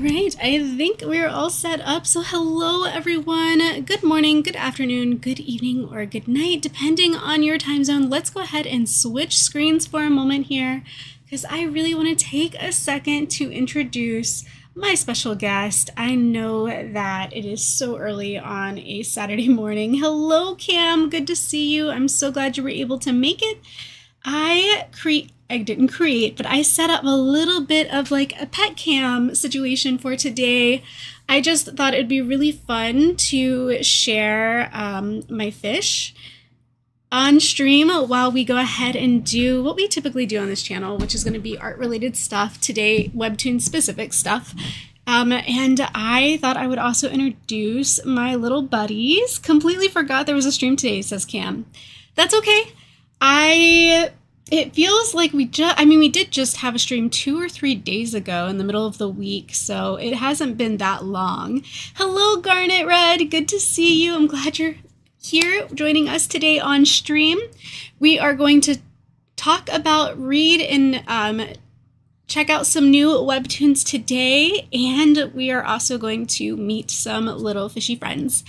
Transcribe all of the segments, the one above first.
right, I think we're all set up. So hello everyone. Good morning, good afternoon, good evening, or good night, depending on your time zone. Let's go ahead and switch screens for a moment here because I really want to take a second to introduce my special guest. I know that it is so early on a Saturday morning. Hello, Cam. Good to see you. I'm so glad you were able to make it. I didn't create, but I set up a little bit of like a pet cam situation for today. I just thought it'd be really fun to share my fish on stream while we go ahead and do what we typically do on this channel, which is going to be art related stuff today, Webtoon specific stuff. And I thought I would also introduce my little buddies. Completely forgot there was a stream today, says Cam. That's okay. It feels like we did just have a stream 2 or 3 days ago in the middle of the week, so it hasn't been that long. Hello, Garnet Red. Good to see you. I'm glad you're here joining us today on stream. We are going to talk about, read, and check out some new Webtoons today, and we are also going to meet some little fishy friends.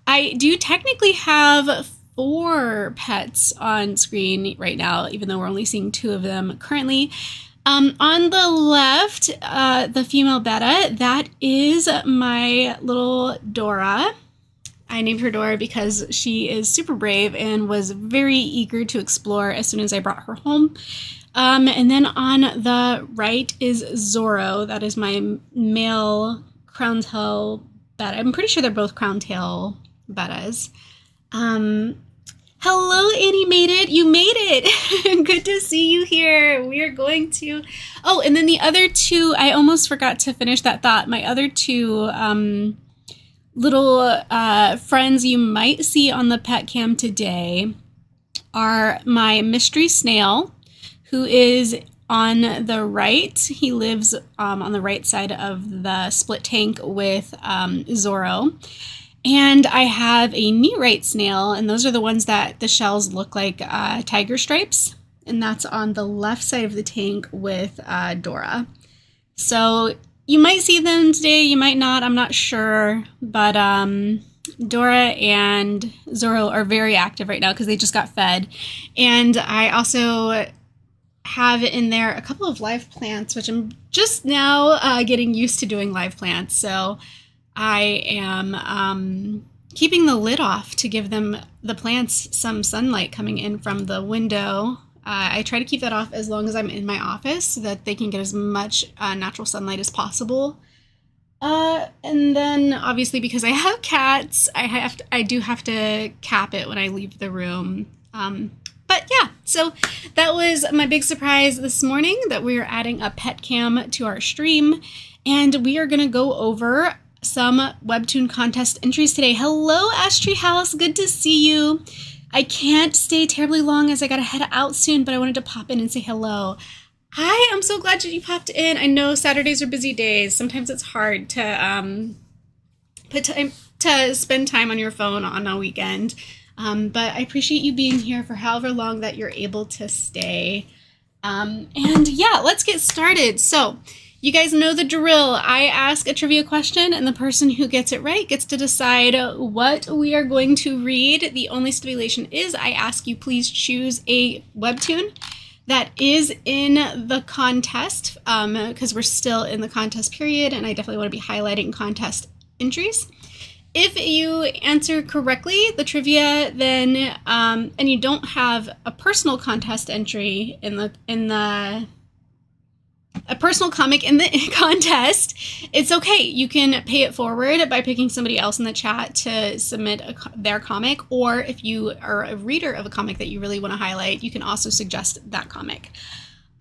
I do technically have 4 pets on screen right now, even though we're only seeing 2 of them currently. On the left, the female betta, that is my little Dora. I named her Dora because she is super brave and was very eager to explore as soon as I brought her home. And then on the right is Zorro. That is my male crown tail betta. I'm pretty sure they're both crown tail bettas. Hello, Annie made it. You made it. Good to see you here. We are going to... Oh, and then the other 2, I almost forgot to finish that thought. My other 2 little friends you might see on the pet cam today are my mystery snail, who is on the right. He lives on the right side of the split tank with Zorro. And I have a neat snail, and those are the ones that the shells look like tiger stripes. And that's on the left side of the tank with Dora. So you might see them today, you might not, I'm not sure. But Dora and Zorro are very active right now because they just got fed. And I also have in there a couple of live plants, which I'm just now getting used to doing live plants. So I am keeping the lid off to give them, the plants, some sunlight coming in from the window. I try to keep that off as long as I'm in my office so that they can get as much natural sunlight as possible. And then obviously because I have cats, I do have to cap it when I leave the room. But yeah, so that was my big surprise this morning, that we are adding a pet cam to our stream, and we are going to go over some Webtoon contest entries today. Hello, Astry House. Good to see you. I can't stay terribly long as I gotta head out soon, but I wanted to pop in and say hello. Hi, I'm so glad that you popped in. I know Saturdays are busy days. Sometimes it's hard to spend time on your phone on a weekend. But I appreciate you being here for however long that you're able to stay. And yeah, let's get started. So, you guys know the drill. I ask a trivia question, and the person who gets it right gets to decide what we are going to read. The only stipulation is I ask you please choose a Webtoon that is in the contest, because we're still in the contest period, and I definitely want to be highlighting contest entries. If you answer correctly the trivia, then and you don't have a personal contest entry a personal comic in the contest, it's okay. You can pay it forward by picking somebody else in the chat to submit their comic, or if you are a reader of a comic that you really want to highlight, you can also suggest that comic.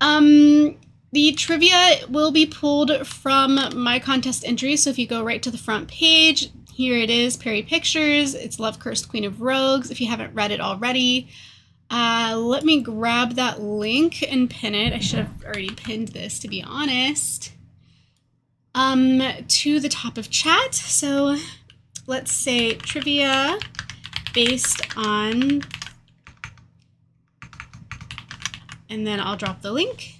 The trivia will be pulled from my contest entry, so if you go right to the front page, here it is, PerryPictures. It's Love Cursed Queen of Rogues, if you haven't read it already. Let me grab that link and pin it. I should have already pinned this, to be honest, to the top of chat. So let's say trivia based on, and then I'll drop the link.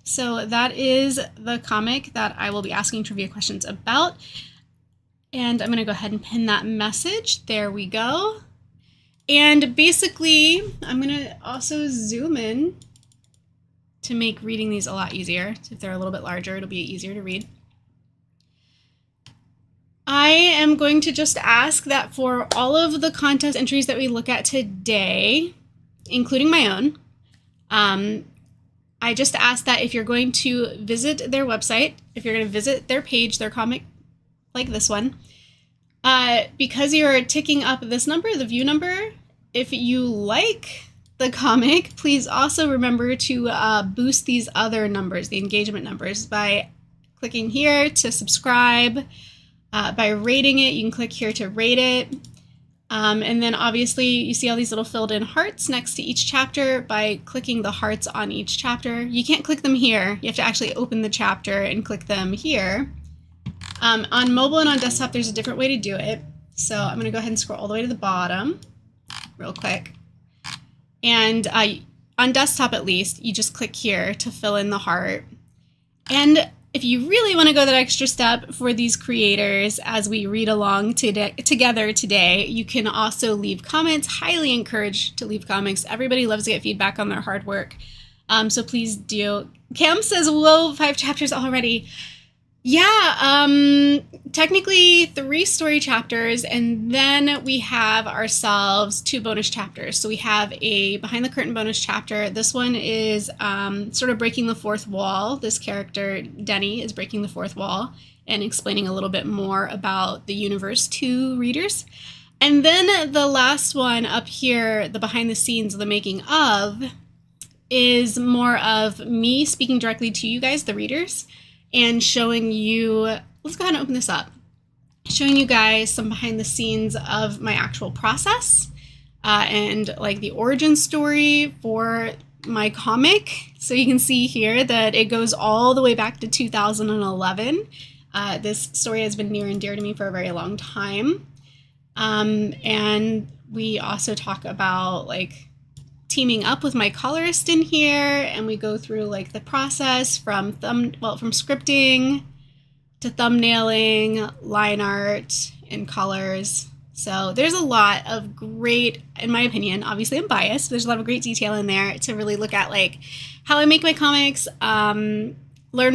So that is the comic that I will be asking trivia questions about. And I'm going to go ahead and pin that message. There we go. And basically, I'm going to also zoom in to make reading these a lot easier. So if they're a little bit larger, it'll be easier to read. I am going to just ask that for all of the contest entries that we look at today, including my own, I just ask that if you're going to visit their website, if you're going to visit their page, their comic like this one, because you're ticking up this number, the view number, if you like the comic, please also remember to boost these other numbers, the engagement numbers, by clicking here to subscribe, by rating it. You can click here to rate it. And then obviously you see all these little filled in hearts next to each chapter by clicking the hearts on each chapter. You can't click them here. You have to actually open the chapter and click them here. On mobile and on desktop, there's a different way to do it. So I'm going to go ahead and scroll all the way to the bottom real quick. And on desktop, at least, you just click here to fill in the heart. And if you really want to go that extra step for these creators as we read along together today, you can also leave comments. Highly encouraged to leave comments. Everybody loves to get feedback on their hard work. So please do. Cam says, whoa, 5 chapters already. Yeah, technically 3 story chapters, and then we have ourselves 2 bonus chapters. So we have a behind the curtain bonus chapter. This one is sort of breaking the 4th wall. This character, Denny, is breaking the 4th wall and explaining a little bit more about the universe to readers. And then the last one up here, the behind the scenes, the making of, is more of me speaking directly to you guys, the readers, and showing you, let's go ahead and open this up, showing you guys some behind the scenes of my actual process and like the origin story for my comic. So you can see here that it goes all the way back to 2011. This story has been near and dear to me for a very long time. And we also talk about like teaming up with my colorist in here, and we go through like the process from scripting to thumbnailing, line art, and colors. So there's a lot of great, in my opinion, obviously I'm biased, but there's a lot of great detail in there to really look at like how I make my comics, learn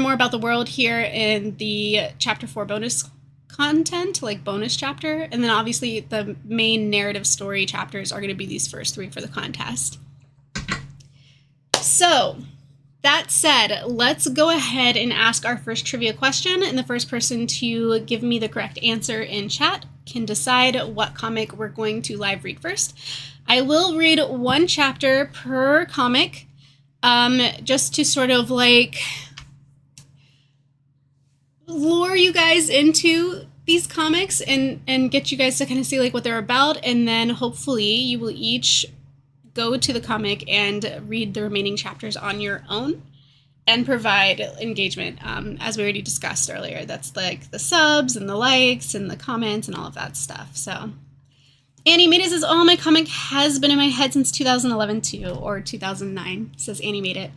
more about the world here in the chapter 4 bonus content, like bonus chapter, and then obviously the main narrative story chapters are going to be these first 3 for the contest. So that said, let's go ahead and ask our first trivia question, and the first person to give me the correct answer in chat can decide what comic we're going to live read first. I will read 1 chapter per comic, just to sort of like lure you guys into these comics and get you guys to kind of see like what they're about, and then hopefully you will each go to the comic and read the remaining chapters on your own and provide engagement, as we already discussed earlier. That's like the subs and the likes and the comments and all of that stuff. So Annie Made It says, oh, my comic has been in my head since 2011 too, or 2009, says Annie Made It.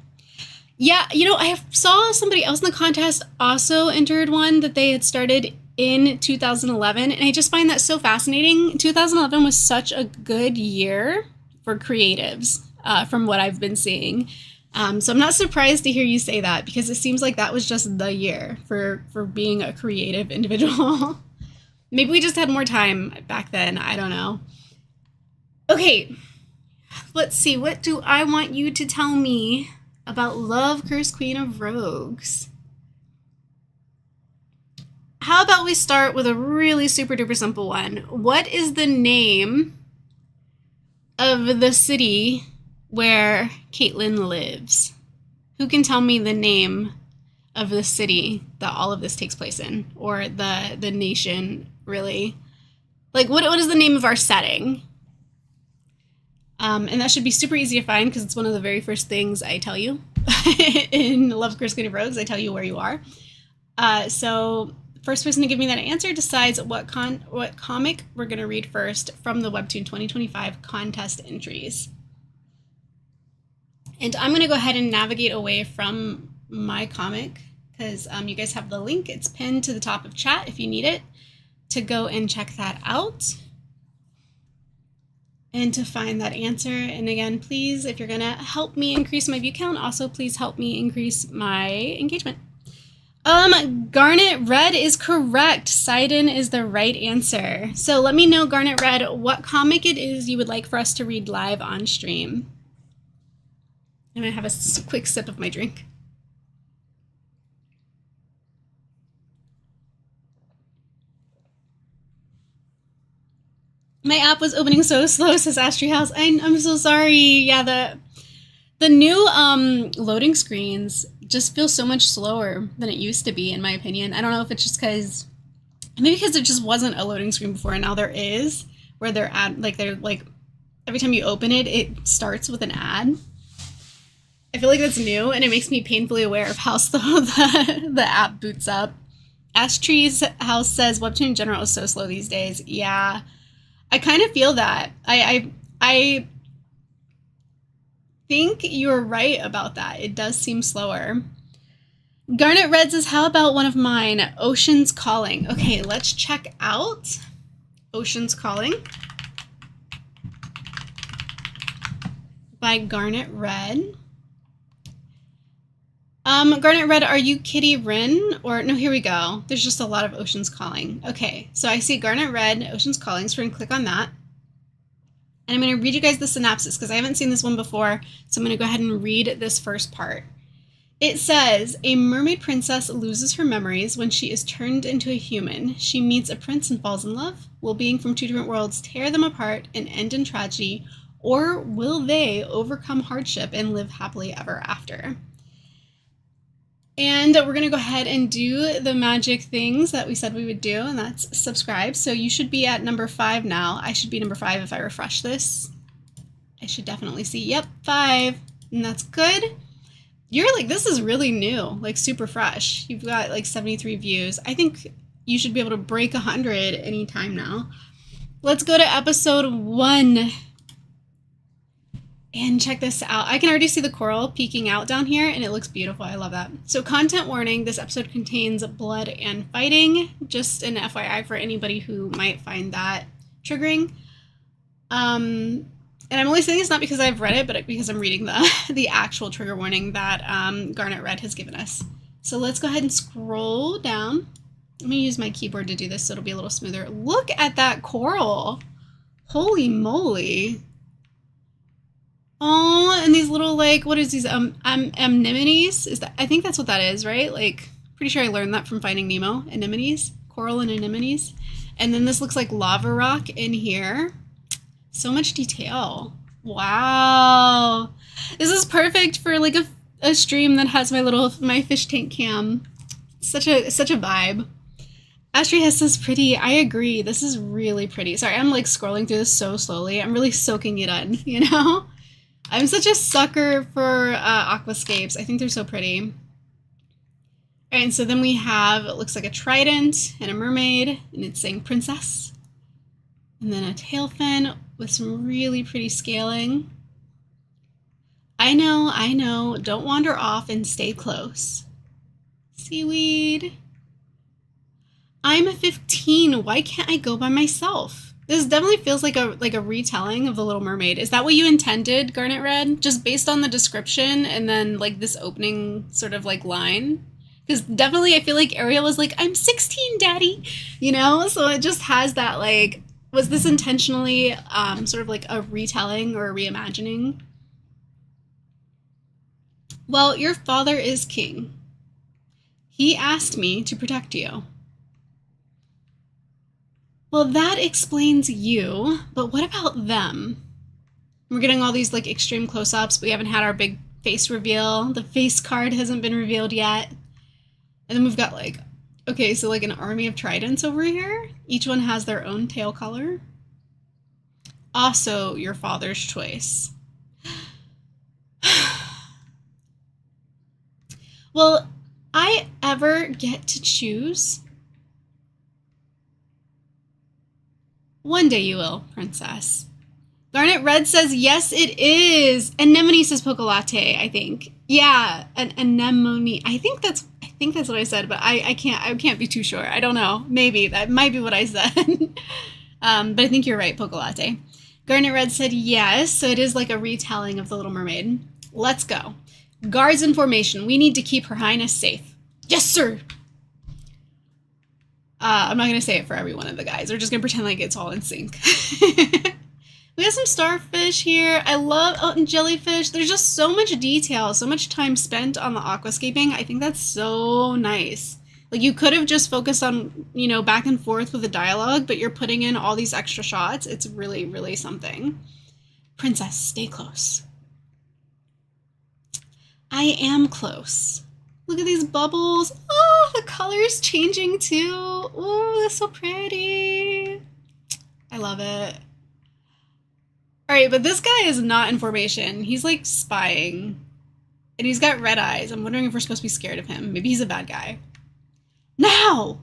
Yeah, you know, I saw somebody else in the contest also entered one that they had started in 2011, and I just find that so fascinating. 2011 was such a good year for creatives, from what I've been seeing. So I'm not surprised to hear you say that, because it seems like that was just the year for being a creative individual. Maybe we just had more time back then. I don't know. Okay, let's see. What do I want you to tell me about Love, Cursed Queen of Rogues? How about we start with a really super duper simple one? What is the name of the city where Caitlin lives? Who can tell me the name of the city that all of this takes place in, or the nation, really? Like, what is the name of our setting? And that should be super easy to find, because it's one of the very first things I tell you in Love, Cursed Queen of Rogues. I tell you where you are. So first person to give me that answer decides what comic we're going to read first from the Webtoon 2025 contest entries. And I'm going to go ahead and navigate away from my comic because you guys have the link. It's pinned to the top of chat if you need it to go and check that out and to find that answer. And again, please, if you're gonna help me increase my view count, also please help me increase my engagement. Garnet Red is correct. Sidon is the right answer. So let me know, Garnet Red, what comic it is you would like for us to read live on stream. I'm gonna have a quick sip of my drink. My app was opening so slow, says Astri House. I'm so sorry. Yeah, the new loading screens just feel so much slower than it used to be, in my opinion. I don't know if it's just maybe because there just wasn't a loading screen before, and now there is, where they're every time you open it, it starts with an ad. I feel like that's new, and it makes me painfully aware of how slow the app boots up. Astree's House says Webtoon in general is so slow these days. Yeah, I kind of feel that. I think you're right about that. It does seem slower. Garnet Red says, how about one of mine, Ocean's Calling? Okay, let's check out Ocean's Calling by Garnet Red. Garnet Red, are you Kitty Rin? Or, no, here we go. There's just a lot of Ocean's Calling. Okay, so I see Garnet Red, Ocean's Calling, so we're going to click on that. And I'm going to read you guys the synopsis because I haven't seen this one before, so I'm going to go ahead and read this first part. It says, a mermaid princess loses her memories when she is turned into a human. She meets a prince and falls in love. Will being from two different worlds tear them apart and end in tragedy, or will they overcome hardship and live happily ever after? And we're going to go ahead and do the magic things that we said we would do, and that's subscribe. So you should be at number 5 now. I should be number 5 if I refresh this. I should definitely see, yep, 5, and that's good. You're like, this is really new, like super fresh. You've got like 73 views. I think you should be able to break 100 anytime now. Let's go to episode 1. And check this out. I can already see the coral peeking out down here, and it looks beautiful. I love that. So content warning, this episode contains blood and fighting. Just an FYI for anybody who might find that triggering. And I'm only saying this not because I've read it, but because I'm reading the actual trigger warning that Garnet Red has given us. So let's go ahead and scroll down. Let me use my keyboard to do this so it'll be a little smoother. Look at that coral. Holy moly. Oh, and these little, like, what is these, anemones? Is that, I think that's what that is, right? Like, pretty sure I learned that from Finding Nemo. Anemones, coral and anemones. And then this looks like lava rock in here. So much detail. Wow. This is perfect for, like, a stream that has my fish tank cam. Such a vibe. Astri Hess is pretty. I agree. This is really pretty. Sorry, I'm, like, scrolling through this so slowly. I'm really soaking it in, you know? I'm such a sucker for aquascapes. I think they're so pretty. All right, and so then we have, it looks like a trident and a mermaid, and it's saying princess. And then a tail fin with some really pretty scaling. I know. Don't wander off and stay close. Seaweed. I'm 15. Why can't I go by myself? This definitely feels like a retelling of The Little Mermaid. Is that what you intended, Garnet Red? Just based on the description and then like this opening sort of like line? Because definitely I feel like Ariel was like, I'm 16, daddy, you know? So it just has that like, was this intentionally sort of like a retelling or a reimagining? Well, your father is king. He asked me to protect you. Well, that explains you, but what about them? We're getting all these like extreme close-ups. We haven't had our big face reveal. The face card hasn't been revealed yet. And then we've got like, okay, so like an army of tridents over here. Each one has their own tail color. Also, your father's choice. Will I ever get to choose? One day you will, princess. Garnet Red says, yes, it is. Anemone says Pocolate, I think. Yeah, an anemone. I think that's what I said, but I can't be too sure. I don't know. Maybe that might be what I said. But I think you're right, Pocolate. Garnet Red said yes, so it is like a retelling of The Little Mermaid. Let's go. Guards in formation. We need to keep Her Highness safe. Yes, sir. I'm not going to say it for every one of the guys. We're just going to pretend like it's all in sync. We have some starfish here. I love, oh, and jellyfish. There's just so much detail, so much time spent on the aquascaping. I think that's so nice. Like, you could have just focused on, you know, back and forth with the dialogue, but you're putting in all these extra shots. It's really, really something. Princess, stay close. I am close. Look at these bubbles. Oh, the color's changing too. Oh, that's so pretty. I love it. All right, but this guy is not in formation. He's like spying. And he's got red eyes. I'm wondering if we're supposed to be scared of him. Maybe he's a bad guy. Now!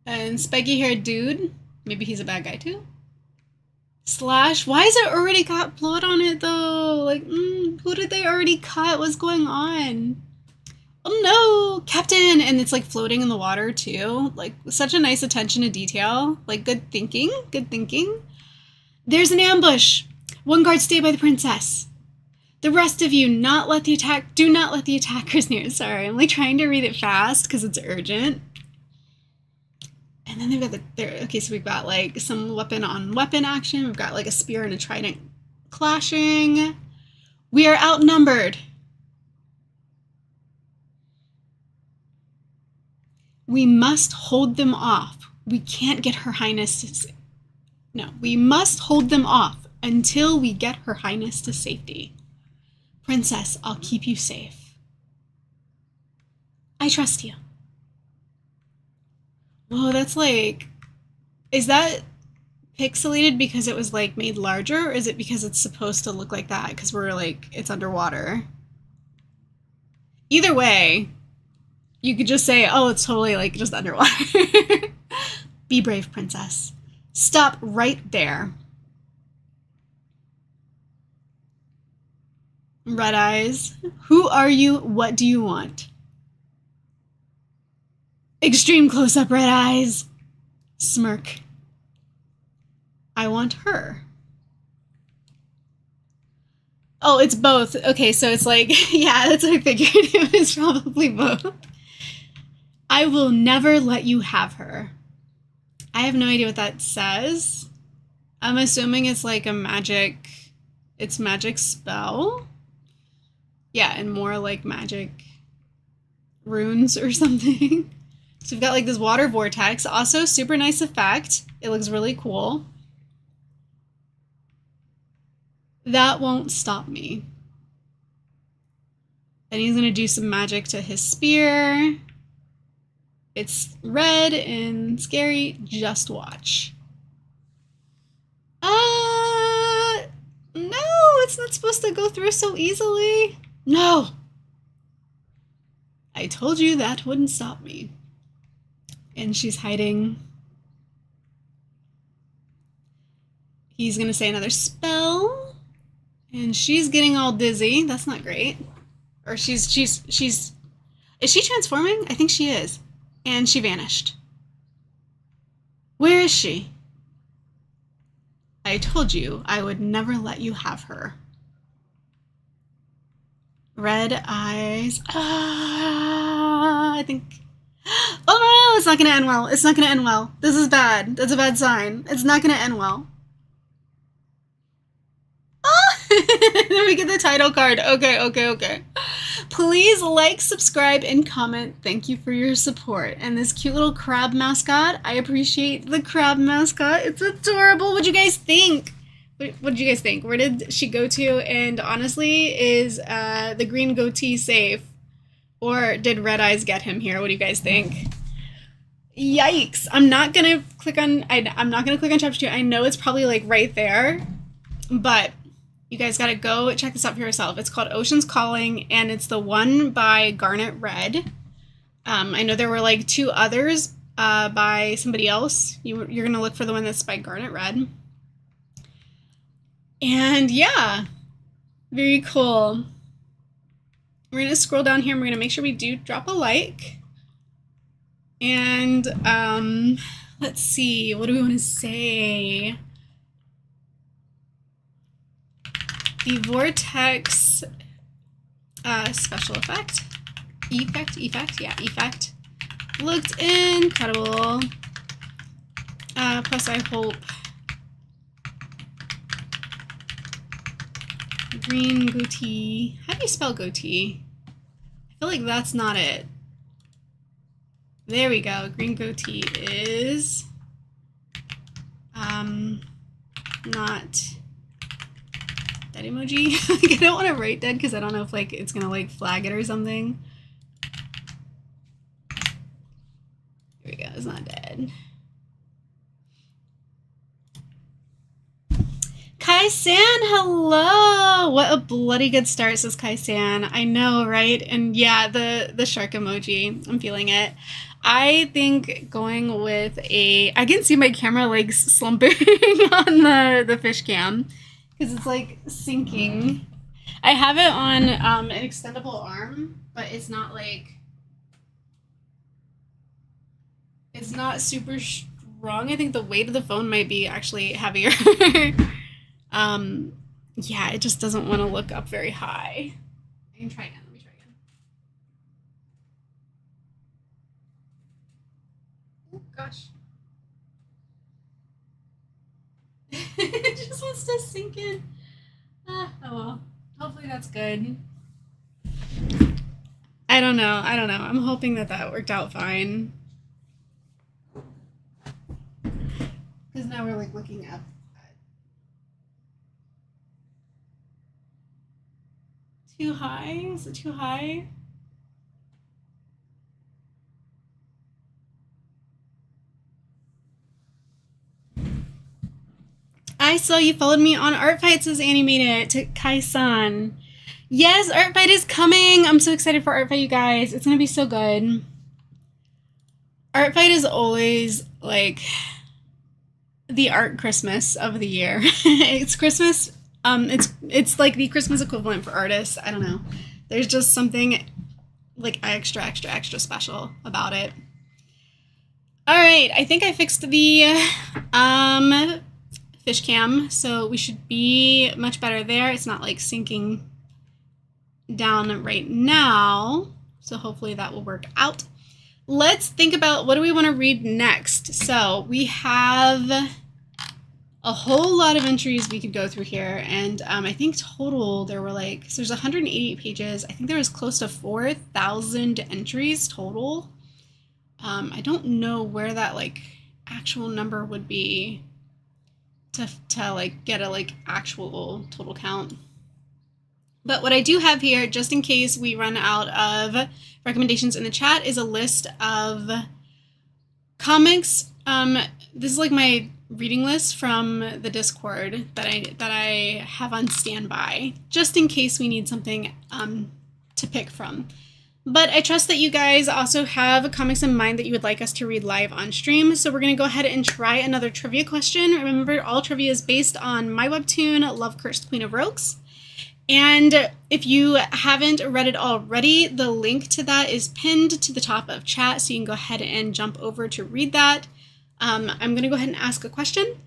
And spiky-haired dude. Maybe he's a bad guy too. Slash. Why is it already got blood on it though? Like, who did they already cut? What's going on? Oh no, Captain! And it's like floating in the water too. Like, such a nice attention to detail. Like, good thinking. Good thinking. There's an ambush. One guard stay by the princess. The rest of you do not let the attackers near. Sorry, I'm like trying to read it fast because it's urgent. And then they've got okay, so we've got like some weapon on weapon action. We've got like a spear and a trident clashing. We are outnumbered. We must hold them off. We can't get Her Highness to... No, we must hold them off until we get Her Highness to safety. Princess, I'll keep you safe. I trust you. Whoa, that's like... Is that pixelated because it was like made larger, or is it because it's supposed to look like that because we're like, it's underwater? Either way... You could just say, oh, it's totally like just underwater. Be brave, princess. Stop right there. Red eyes. Who are you? What do you want? Extreme close-up red eyes. Smirk. I want her. Oh, it's both. Okay, so it's like, yeah, that's what I figured. It was probably both. I will never let you have her. I have no idea what that says. I'm assuming it's like a magic... It's magic spell? Yeah, and more like magic runes or something. So we've got like this water vortex. Also, super nice effect. It looks really cool. That won't stop me. Then he's gonna do some magic to his spear. It's red and scary. Just watch. No, it's not supposed to go through so easily. No. I told you that wouldn't stop me. And she's hiding. He's gonna say another spell. And she's getting all dizzy. That's not great. Or is she transforming? I think she is. And she vanished. Where is she? I told you I would never let you have her. Red eyes. I think... Oh no, it's not gonna end well. It's not gonna end well. This is bad. That's a bad sign. It's not gonna end well. Then we get the title card. Okay. Please like, subscribe, and comment. Thank you for your support. And this cute little crab mascot. I appreciate the crab mascot. It's adorable. What'd you guys think? What did you guys think? Where did she go to? And honestly, is the green goatee safe? Or did Red Eyes get him here? What do you guys think? Yikes. I'm not gonna click on chapter 2. I know it's probably like right there, but you guys gotta go check this out for yourself. It's called Ocean's Calling, and it's the one by Garnet Red. I know there were like 2 others, by somebody else. You're going to look for the one that's by Garnet Red. And yeah, very cool. We're going to scroll down here and we're going to make sure we do drop a like. And let's see, what do we want to say? The Vortex special effect. Effect. Looked incredible. Plus I hope green goatee. How do you spell goatee? I feel like that's not it. There we go. Green goatee is not dead emoji. I don't want to write dead because I don't know if like it's gonna like flag it or something. There we go. It's not dead. Kai-san, hello! What a bloody good start, says Kai-san. I know, right? And yeah, the shark emoji. I'm feeling it. I think going with a... I can see my camera like slumping on the fish cam because it's like sinking. I have it on an extendable arm, but it's not like... It's not super strong. I think the weight of the phone might be actually heavier. Yeah, it just doesn't want to look up very high. I can try again. Let me try again. Oh, gosh. It just wants to sink in. Oh well. Hopefully that's good. I don't know. I'm hoping that worked out fine. Because now we're like looking up. Too high? Is it too high? I saw you followed me on Art Fight, says Annie made it to Kai-san. Yes, Art Fight is coming. I'm so excited for Art Fight, you guys. It's gonna be so good. Art Fight is always like the art Christmas of the year. It's Christmas. It's like the Christmas equivalent for artists. I don't know. There's just something like extra special about it. All right, I think I fixed the fish cam, so we should be much better there. It's not like sinking down right now, so hopefully that will work out. Let's think about what do we want to read next. So we have a whole lot of entries we could go through here, and I think total there were like, so there's 188 pages. I think there was close to 4,000 entries total. I don't know where that like actual number would be to like get a like actual total count. But what I do have here, just in case we run out of recommendations in the chat, is a list of comics. This is like my reading list from the Discord that I have on standby, just in case we need something to pick from. But I trust that you guys also have comics in mind that you would like us to read live on stream. So we're going to go ahead and try another trivia question. Remember, all trivia is based on my webtoon, Love Cursed Queen of Rogues. And if you haven't read it already, the link to that is pinned to the top of chat, so you can go ahead and jump over to read that. I'm going to go ahead and ask a question.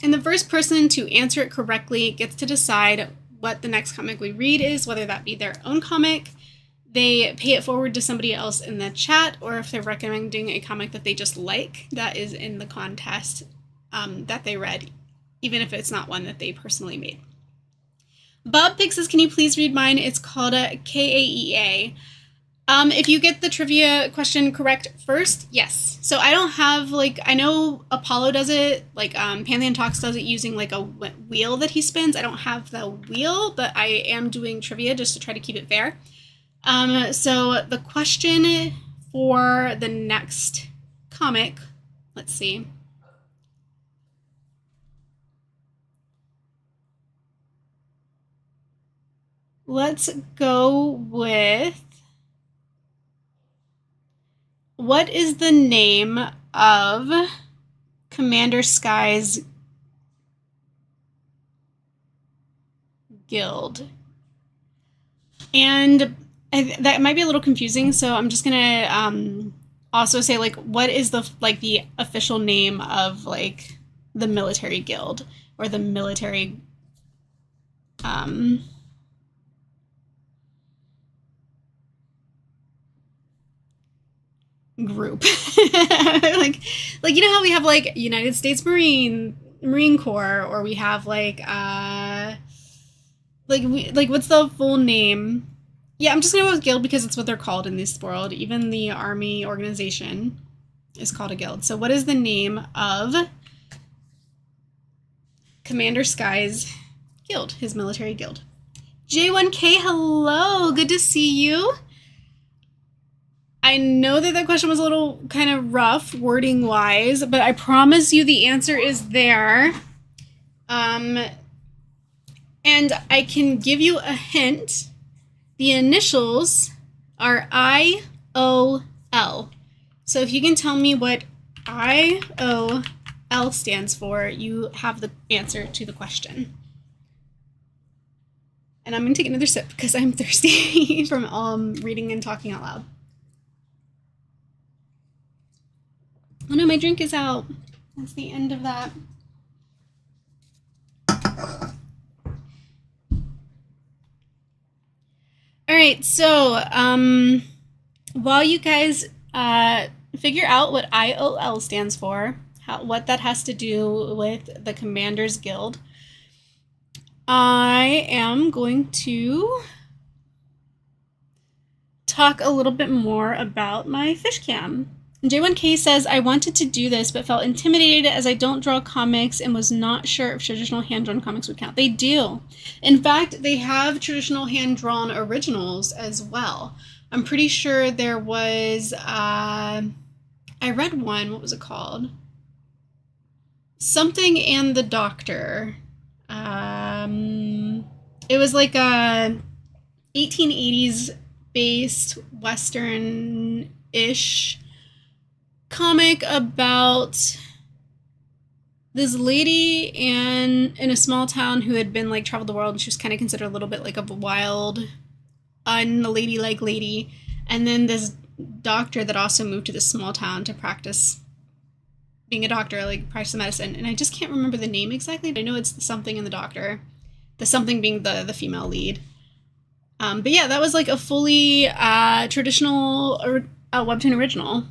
And the first person to answer it correctly gets to decide what the next comic we read is, whether that be their own comic, they pay it forward to somebody else in the chat, or if they're recommending a comic that they just like that is in the contest that they read, even if it's not one that they personally made. Bob Pig says, can you please read mine? It's called a KAEA. If you get the trivia question correct first, yes. So I don't have, like, I know Apollo does it, like Pantheon Talks does it using like a wheel that he spins. I don't have the wheel, but I am doing trivia just to try to keep it fair. So the question for the next comic, let's see. Let's go with what is the name of Commander Sky's guild? And that might be a little confusing, so I'm just gonna also say, like, what is the official name of like the military guild or the military group? like you know how we have like United States Marine Corps, or we have like what's the full name? Yeah, I'm just gonna go with guild because it's what they're called in this world. Even the army organization is called a guild. So what is the name of Commander Sky's guild, his military guild? J1K, hello, good to see you. I know that question was a little kind of rough wording wise, but I promise you the answer is there. And I can give you a hint. The initials are IOL. So if you can tell me what IOL stands for, you have the answer to the question. And I'm going to take another sip because I'm thirsty from reading and talking out loud. Oh no, my drink is out. That's the end of that. All right, so while you guys figure out what IOL stands for, what that has to do with the Commanders Guild, I am going to talk a little bit more about my fish cam. J1K says, I wanted to do this, but felt intimidated as I don't draw comics and was not sure if traditional hand-drawn comics would count. They do. In fact, they have traditional hand-drawn originals as well. I'm pretty sure there was, I read one, what was it called? Something and the Doctor. It was like a 1880s based Western-ish comic about this lady in a small town who had been like traveled the world, and she was kind of considered a little bit like of a wild, unladylike lady, and then this doctor that also moved to this small town to practice being a doctor, like practice medicine, and I just can't remember the name exactly, but I know it's the Something in the Doctor, the Something being the female lead. But yeah, that was like a fully traditional Webtoon original.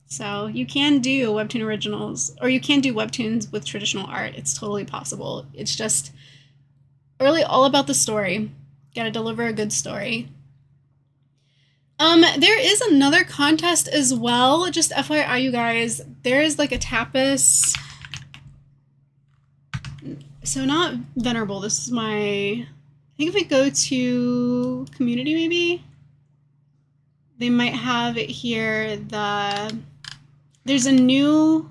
So you can do Webtoon originals, or you can do Webtoons with traditional art. It's totally possible. It's just really all about the story. Gotta deliver a good story. There is another contest as well. Just FYI, you guys, there is like a Tapas. So not Venerable. This is my, I think if we go to community, maybe they might have it here. There's a new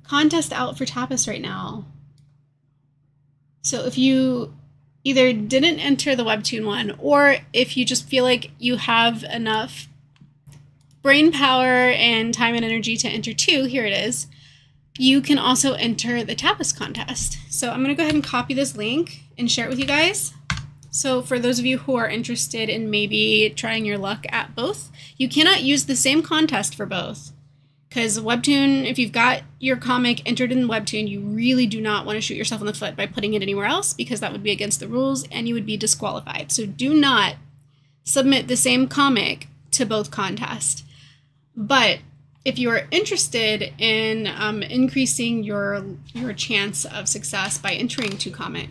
contest out for Tapas right now. So if you either didn't enter the Webtoon one, or if you just feel like you have enough brain power and time and energy to enter two, here it is. You can also enter the Tapas contest. So I'm going to go ahead and copy this link and share it with you guys. So for those of you who are interested in maybe trying your luck at both, you cannot use the same contest for both. Because Webtoon, if you've got your comic entered in Webtoon, you really do not want to shoot yourself in the foot by putting it anywhere else, because that would be against the rules and you would be disqualified. So do not submit the same comic to both contests. But if you are interested in increasing your chance of success by entering two comic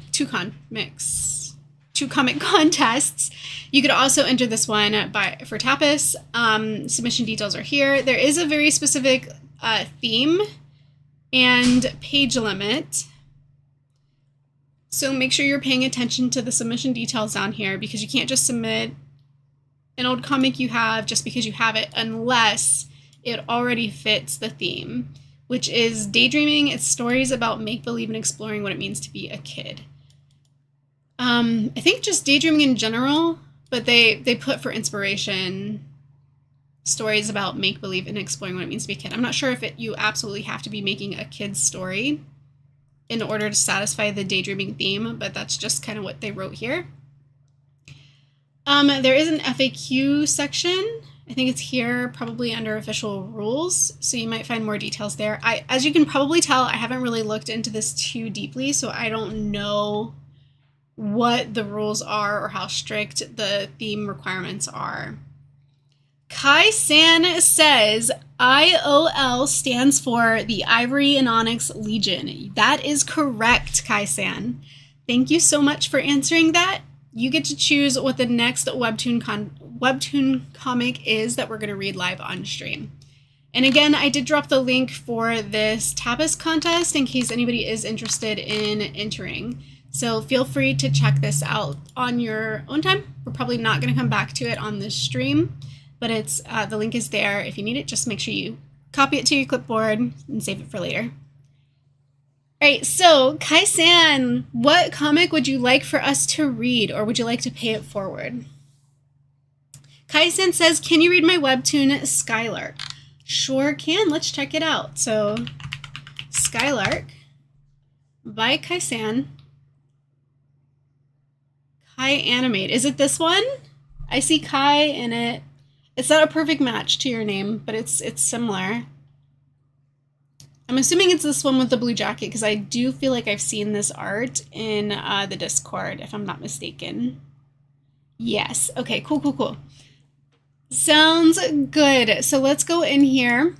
contests, you could also enter this one for Tapas. Submission details are here. There is a very specific theme and page limit, so make sure you're paying attention to the submission details down here, because you can't just submit an old comic you have just because you have it, unless it already fits the theme, which is daydreaming. It's stories about make-believe and exploring what it means to be a kid. I think just daydreaming in general, but they put for inspiration stories about make-believe and exploring what it means to be a kid. I'm not sure if you absolutely have to be making a kid's story in order to satisfy the daydreaming theme, but that's just kind of what they wrote here. There is an FAQ section. I think it's here, probably under official rules, so you might find more details there. As you can probably tell, I haven't really looked into this too deeply, so I don't know what the rules are or how strict the theme requirements are. Kai-san says IOL stands for the Ivory and Onyx Legion. That is correct, Kai-san. Thank you so much for answering that. You get to choose what the next Webtoon comic is that we're going to read live on stream. And again, I did drop the link for this tapas contest in case anybody is interested in entering. So feel free to check this out on your own time. We're probably not going to come back to it on this stream, but it's the link is there. If you need it, just make sure you copy it to your clipboard and save it for later. All right, so Kai-san, what comic would you like for us to read, or would you like to pay it forward? Kai-san says, can you read my webtoon, Skylark? Sure can. Let's check it out. So, Skylark by Kai-san. Kai Animate. Is it this one? I see Kai in it. It's not a perfect match to your name, but it's similar. I'm assuming it's this one with the blue jacket because I do feel like I've seen this art in the Discord, if I'm not mistaken. Yes. Okay, cool. Sounds good. So let's go in here.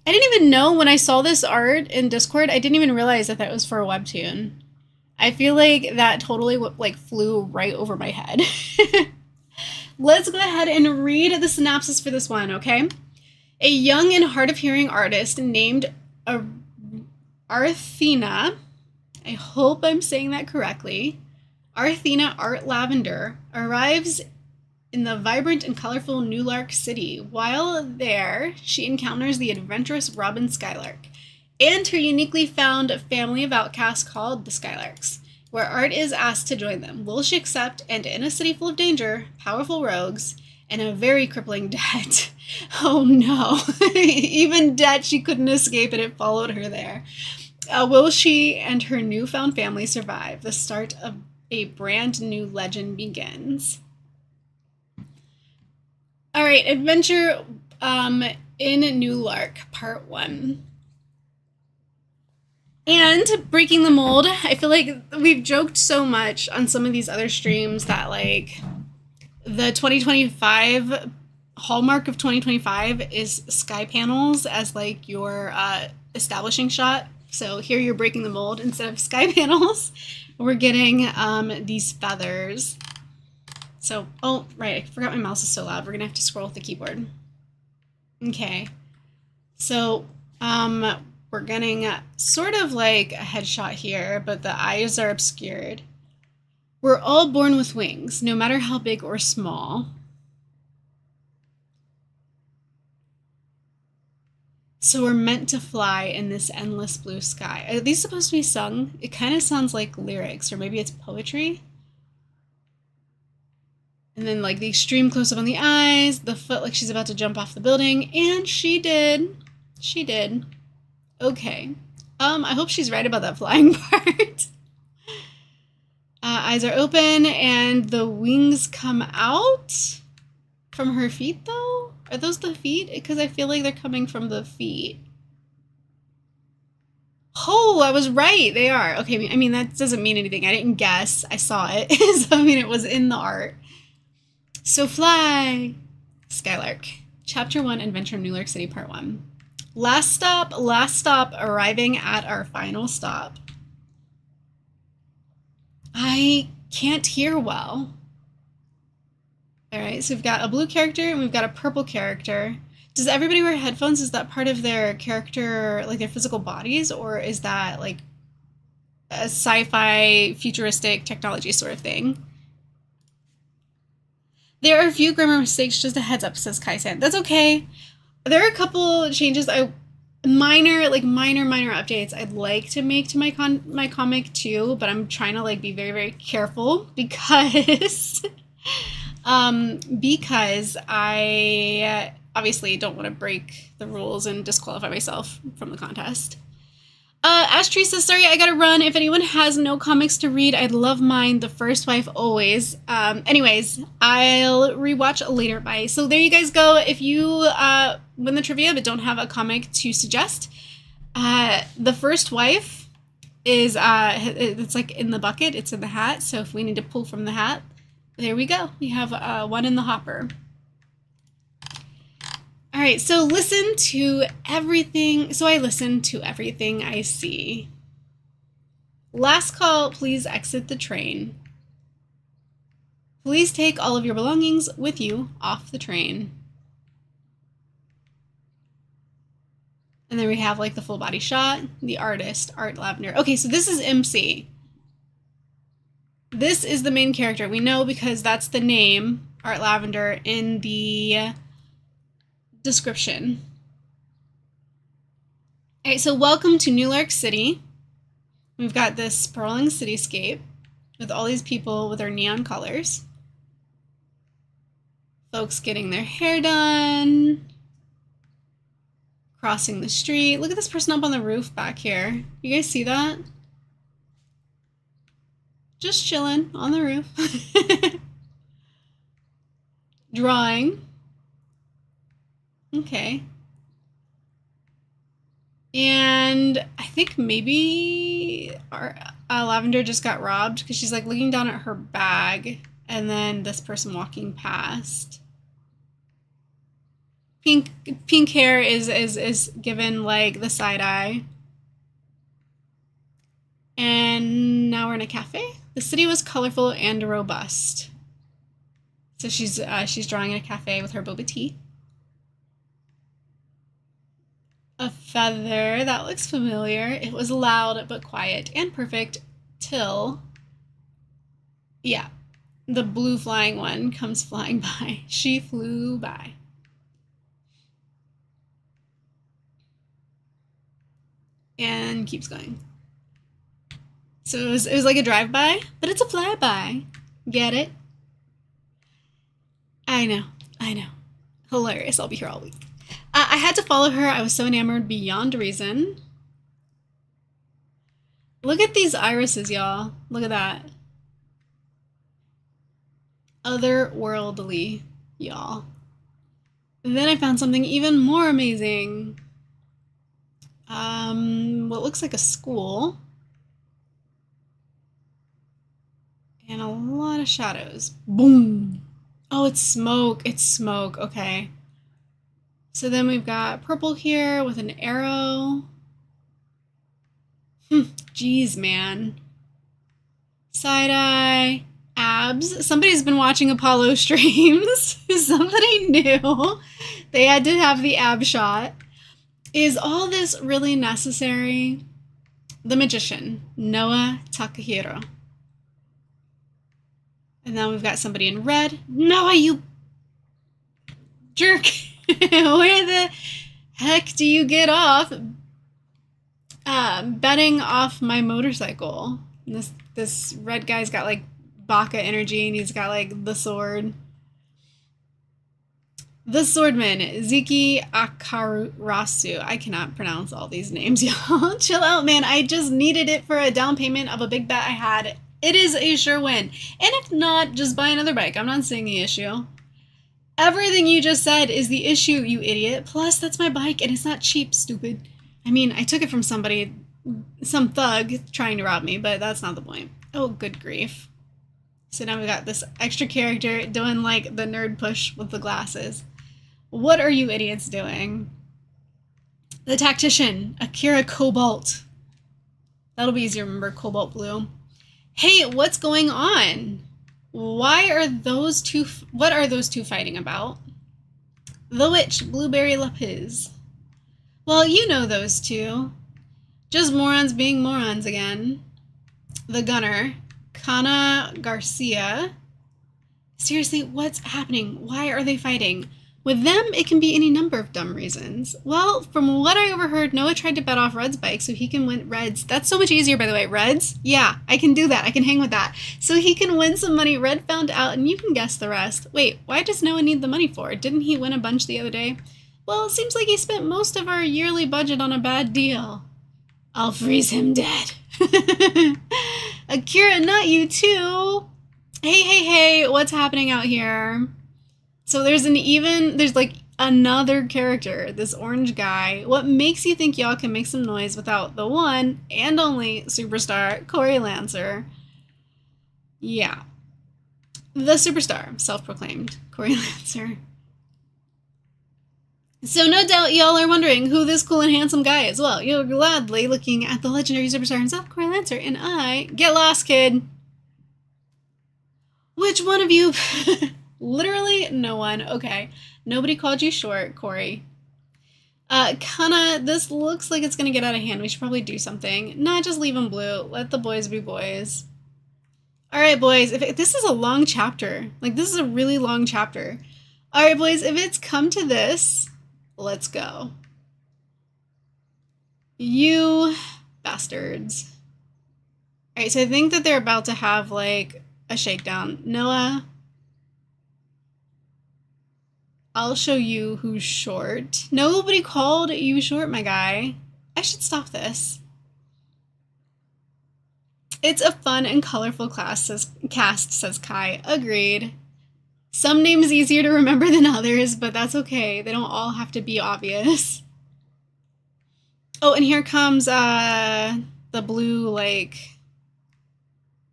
I didn't even know when I saw this art in Discord, I didn't even realize that that was for a webtoon. I feel like that totally flew right over my head. Let's go ahead and read the synopsis for this one, okay? A young and hard-of-hearing artist named Arthena, I hope I'm saying that correctly, Arthena Art Lavender, arrives in the vibrant and colorful New Lark City. While there, she encounters the adventurous Robin Skylark and her uniquely found family of outcasts called the Skylarks, where Art is asked to join them. Will she accept? And in a city full of danger, powerful rogues, and a very crippling debt. Oh no, even debt she couldn't escape and it followed her there. Will she and her newfound family survive? The start of a brand new legend begins. All right, Adventure in New Lark, Part 1. And breaking the mold, I feel like we've joked so much on some of these other streams that the 2025 hallmark of 2025 is sky panels as your establishing shot. So here you're breaking the mold. Instead of sky panels, we're getting these feathers. So, oh, right, I forgot my mouse is so loud. We're gonna have to scroll with the keyboard. Okay, so we're getting sort of like a headshot here, but the eyes are obscured. We're all born with wings, no matter how big or small. So we're meant to fly in this endless blue sky. Are these supposed to be sung? It kind of sounds like lyrics, or maybe it's poetry. And then the extreme close-up on the eyes, the foot like she's about to jump off the building, and she did. She did. Okay. I hope she's right about that flying part. Eyes are open, and the wings come out from her feet, though? Are those the feet? Because I feel like they're coming from the feet. Oh, I was right. They are. Okay, I mean, that doesn't mean anything. I didn't guess. I saw it. So, I mean, it was in the art. So fly. Skylark. Chapter 1, Adventure in New York City, Part 1. Last stop, arriving at our final stop. I can't hear well. All right, so we've got a blue character and we've got a purple character. Does everybody wear headphones? Is that part of their character, their physical bodies, or is that a sci-fi futuristic technology sort of thing? There are a few grammar mistakes, just a heads up, says Kai-san. That's okay. There are a couple changes, minor updates I'd like to make to my comic too, but I'm trying to be very, very careful because because I obviously don't want to break the rules and disqualify myself from the contest. Ash Tree says, sorry, I gotta run. If anyone has no comics to read, I'd love mine. The First Wife always. Anyways, I'll rewatch later. Bye. So there you guys go. If you win the trivia but don't have a comic to suggest, The First Wife is, it's like in the bucket. It's in the hat. So if we need to pull from the hat, there we go. We have one in the hopper. All right, so listen to everything. So I listen to everything I see. Last call, please exit the train. Please take all of your belongings with you off the train. And then we have like the full body shot, the artist, Art Lavender. Okay, so this is MC. This is the main character. We know because that's the name, Art Lavender, in the description. All right, so welcome to New York City. We've got this sprawling cityscape with all these people with their neon colors. Folks getting their hair done. Crossing the street. Look at this person up on the roof back here. You guys see that? Just chilling on the roof. Drawing. Okay. And I think maybe our Lavender just got robbed because she's like looking down at her bag and then this person walking past. Pink hair is given like the side eye. And now we're in a cafe. The city was colorful and robust. So she's drawing in a cafe with her boba tea. A feather, that looks familiar. It was loud but quiet and perfect till, yeah, the blue flying one comes flying by. She flew by. And keeps going. So it was like a drive-by, but it's a flyby. Get it? I know. Hilarious. I'll be here all week. I had to follow her. I was so enamored beyond reason. Look at these irises, y'all. Look at that. Otherworldly, y'all. And then I found something even more amazing. What looks like a school. And a lot of shadows. Boom. Oh, it's smoke. It's smoke. Okay. So then we've got purple here with an arrow. Jeez, man. Side eye. Abs. Somebody's been watching Apollo streams. Somebody knew they had to have the ab shot. Is all this really necessary? The Magician, Noah Takahiro. And then we've got somebody in red. Noah, you jerk. Where the heck do you get off betting off my motorcycle? This red guy's got like Baka energy and he's got like the sword. The Swordman, Ziki Akarasu. I cannot pronounce all these names, y'all. Chill out, man. I just needed it for a down payment of a big bet I had. It is a sure win. And if not, just buy another bike. I'm not seeing the issue. Everything you just said is the issue, you idiot. Plus, that's my bike, and it's not cheap, stupid. I mean, I took it from somebody, some thug trying to rob me, but that's not the point. Oh, good grief. So now we got this extra character doing, like, the nerd push with the glasses. What are you idiots doing? The Tactician, Akira Cobalt. That'll be easy to remember, Cobalt Blue. Hey, what's going on? What are those two fighting about? The Witch, Blueberry Lapis. Well, you know those two. Just morons being morons again. The Gunner, Kana Garcia. Seriously, what's happening? Why are they fighting? With them, it can be any number of dumb reasons. Well, from what I overheard, Noah tried to bet off Red's bike so he can win Red's. That's so much easier, by the way. Red's? Yeah, I can do that. I can hang with that. So he can win some money. Red found out, and you can guess the rest. Wait, why does Noah need the money for? Didn't he win a bunch the other day? Well, it seems like he spent most of our yearly budget on a bad deal. I'll freeze him dead. Akira, not you too. Hey, what's happening out here? So there's like another character, this orange guy. What makes you think y'all can make some noise without the one and only superstar, Corey Lancer? Yeah. The superstar, self-proclaimed, Corey Lancer. So no doubt y'all are wondering who this cool and handsome guy is. Well, you're gladly looking at the legendary superstar himself, Corey Lancer, and I... Get lost, kid! Which one of you... Literally no one. Okay. Nobody called you short, Corey. Kana, this looks like it's gonna get out of hand. We should probably do something. Nah, just leave them blue. Let the boys be boys. Alright, boys. This is a long chapter. Like, this is a really long chapter. Alright, boys. If it's come to this, let's go. You bastards. Alright, so I think that they're about to have, like, a shakedown. Noah... I'll show you who's short. Nobody called you short, my guy. I should stop this. It's a fun and colorful cast, says Kai. Agreed. Some names easier to remember than others, but that's okay. They don't all have to be obvious. Oh, and here comes the blue, like,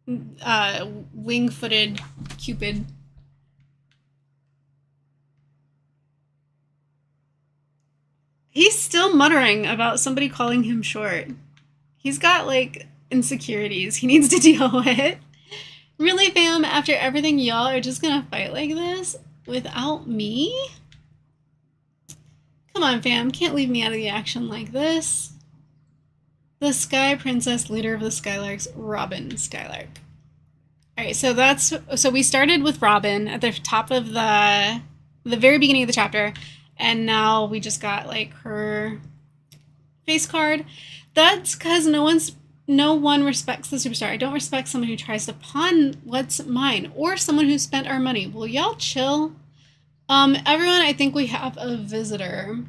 wing-footed Cupid. He's still muttering about somebody calling him short. He's got, like, insecurities he needs to deal with. Really, fam, after everything, y'all are just gonna fight like this without me? Come on, fam, can't leave me out of the action like this. The Sky Princess, leader of the Skylarks, Robin Skylark. Alright, so we started with Robin at the top of the very beginning of the chapter. And now we just got, like, her face card. That's because no one respects the superstar. I don't respect someone who tries to pawn what's mine or someone who spent our money. Will y'all chill? Everyone, I think we have a visitor.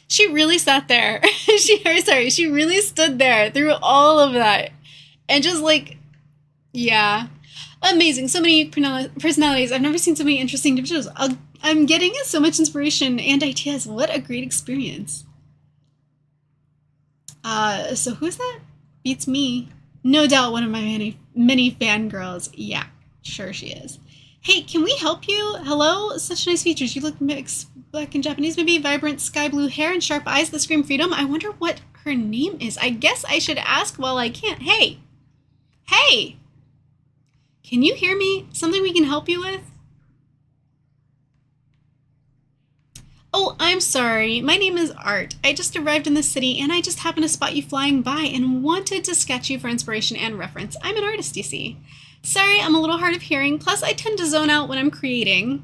She really sat there. She really stood there through all of that. And just, like, yeah. Amazing. So many personalities. I've never seen so many interesting individuals. I'm getting so much inspiration and ideas. What a great experience. So who's that? Beats me. No doubt one of my many fangirls. Yeah, sure she is. Hey, can we help you? Hello? Such nice features. You look mixed. Black and Japanese, maybe. Vibrant sky blue hair and sharp eyes that scream freedom. I wonder what her name is. I guess I should ask while I can't. Hey! Hey! Can you hear me? Something we can help you with? Oh, I'm sorry. My name is Art. I just arrived in the city and I just happened to spot you flying by and wanted to sketch you for inspiration and reference. I'm an artist, you see. Sorry, I'm a little hard of hearing, plus I tend to zone out when I'm creating.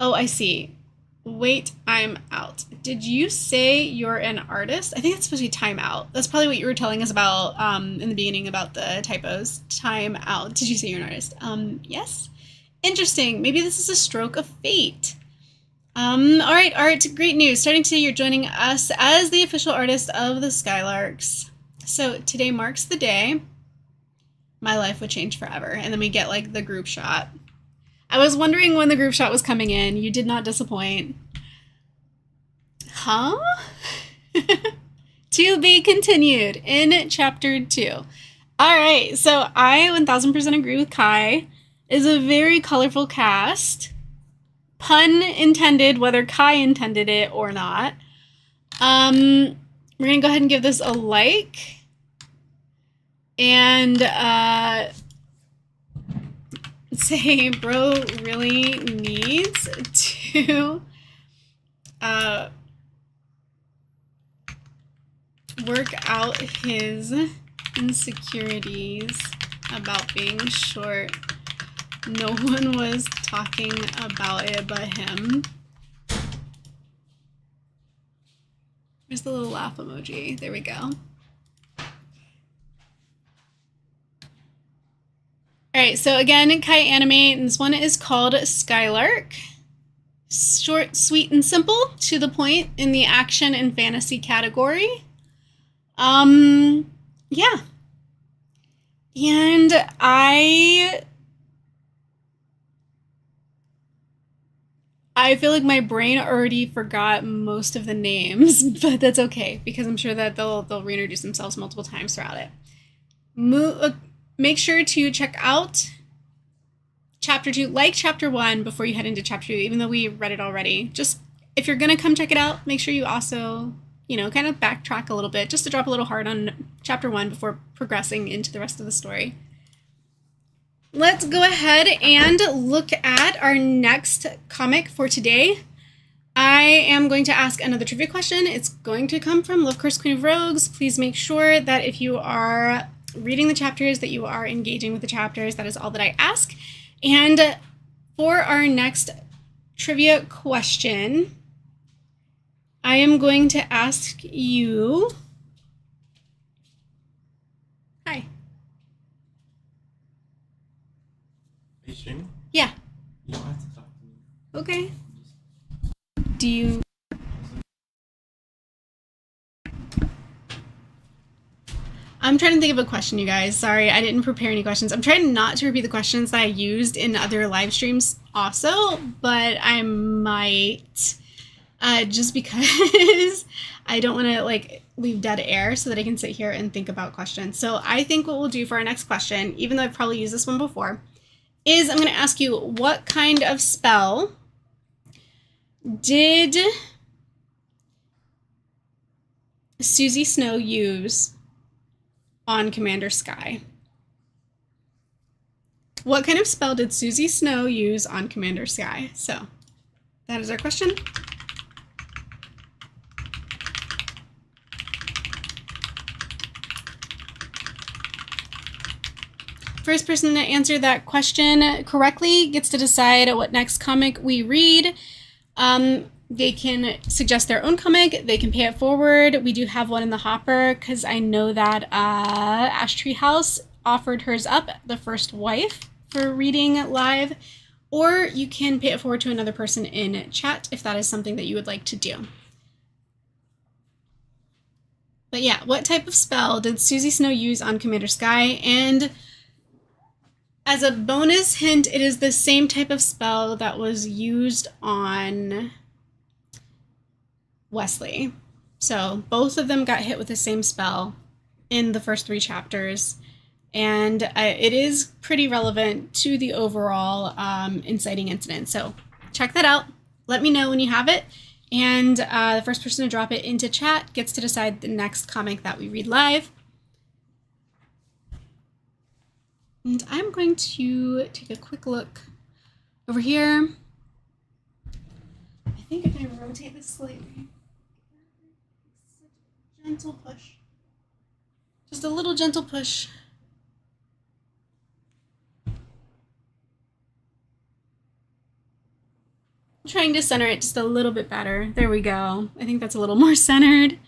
Oh, I see. Wait, I'm out. Did you say you're an artist? I think it's supposed to be time out. That's probably what you were telling us about in the beginning about the typos. Time out. Did you say you're an artist? Yes. Interesting. Maybe this is a stroke of fate. All right, Art, great news. Starting today, you're joining us as the official artist of the Skylarks. So today marks the day my life would change forever. And then we get, like, the group shot. I was wondering when the group shot was coming in. You did not disappoint. Huh? To be continued in chapter 2. All right, so I 1000% agree with Kai. It's a very colorful cast. Pun intended, whether Kai intended it or not. We're gonna go ahead and give this a like. And say bro really needs to work out his insecurities about being short. No one was talking about it but him. There's the little laugh emoji. There we go. All right, so again, Kai Animate, and this one is called Skylark. Short, sweet, and simple, to the point in the action and fantasy category. Yeah. And I feel like my brain already forgot most of the names, but that's okay, because I'm sure that they'll reintroduce themselves multiple times throughout it. Make sure to check out Chapter 2, like Chapter 1 before you head into Chapter 2, even though we read it already. Just, if you're going to come check it out, make sure you also, you know, kind of backtrack a little bit, just to drop a little heart on Chapter 1 before progressing into the rest of the story. Let's go ahead and look at our next comic for today. I am going to ask another trivia question. It's going to come from Love Curse Queen of Rogues. Please make sure that if you are reading the chapters, that you are engaging with the chapters. That is all that I ask. And for our next trivia question, I am going to ask you... Hi. Are you streaming? Yeah. You don't have to talk to me. Okay. Do you... I'm trying to think of a question, you guys. Sorry, I didn't prepare any questions. I'm trying not to repeat the questions that I used in other live streams also, but I might, just because I don't want to like leave dead air so that I can sit here and think about questions. So I think what we'll do for our next question, even though I've probably used this one before, is I'm going to ask you, what kind of spell did Susie Snow use on Commander Sky? What kind of spell did Susie Snow use on Commander Sky? So that is our question. First person to answer that question correctly gets to decide what next comic we read. They can suggest their own comic. They can pay it forward. We do have one in the hopper because I know that Ash Tree House offered hers up, The First Wife, for reading live. Or you can pay it forward to another person in chat if that is something that you would like to do. But yeah, what type of spell did Susie Snow use on Commander Sky? And as a bonus hint, it is the same type of spell that was used on Wesley. So both of them got hit with the same spell in the first 3 chapters, and it is pretty relevant to the overall inciting incident. So check that out. Let me know when you have it, and the first person to drop it into chat gets to decide the next comic that we read live. And I'm going to take a quick look over here. I think if I rotate this slightly, gentle push. Just a little gentle push. I'm trying to center it just a little bit better. There we go. I think that's a little more centered.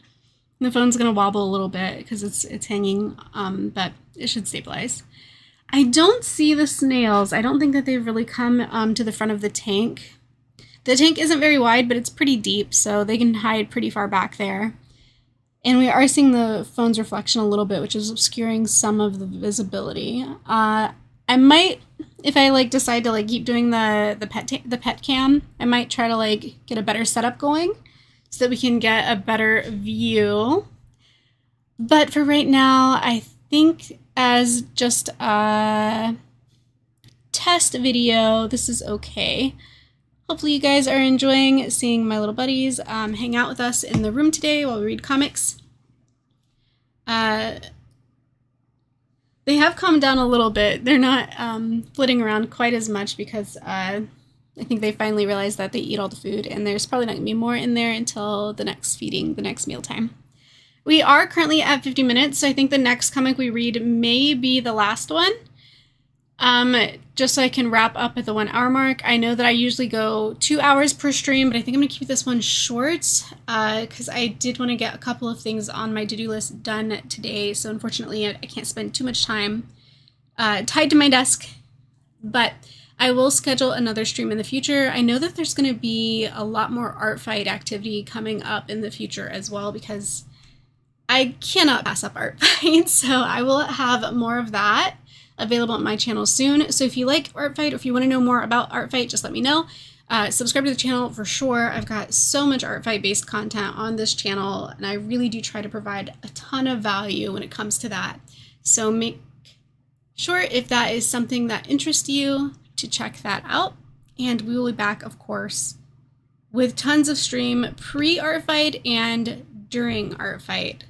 The phone's gonna wobble a little bit because it's hanging, but it should stabilize. I don't see the snails. I don't think that they've really come to the front of the tank. The tank isn't very wide, but it's pretty deep, so they can hide pretty far back there. And we are seeing the phone's reflection a little bit, which is obscuring some of the visibility. I might, if I like decide to like keep doing the pet cam, I might try to like get a better setup going so that we can get a better view. But for right now, I think as just a test video, this is okay. Hopefully you guys are enjoying seeing my little buddies hang out with us in the room today while we read comics. They have calmed down a little bit. They're not flitting around quite as much because I think they finally realized that they eat all the food, and there's probably not going to be more in there until the next feeding, the next mealtime. We are currently at 50 minutes, so I think the next comic we read may be the last one. Just so I can wrap up at the 1 hour mark. I know that I usually go 2 hours per stream, but I think I'm gonna keep this one short because I did want to get a couple of things on my to-do list done today. So unfortunately, I can't spend too much time tied to my desk, but I will schedule another stream in the future. I know that there's going to be a lot more art fight activity coming up in the future as well because I cannot pass up art fight. So I will have more of that available on my channel soon. So if you like art fight or if you want to know more about art fight, just let me know. Subscribe to the channel for sure. I've got so much art fight based content on this channel, and I really do try to provide a ton of value when it comes to that. So make sure if that is something that interests you to check that out. And we will be back, of course, with tons of stream pre-art fight and during art fight.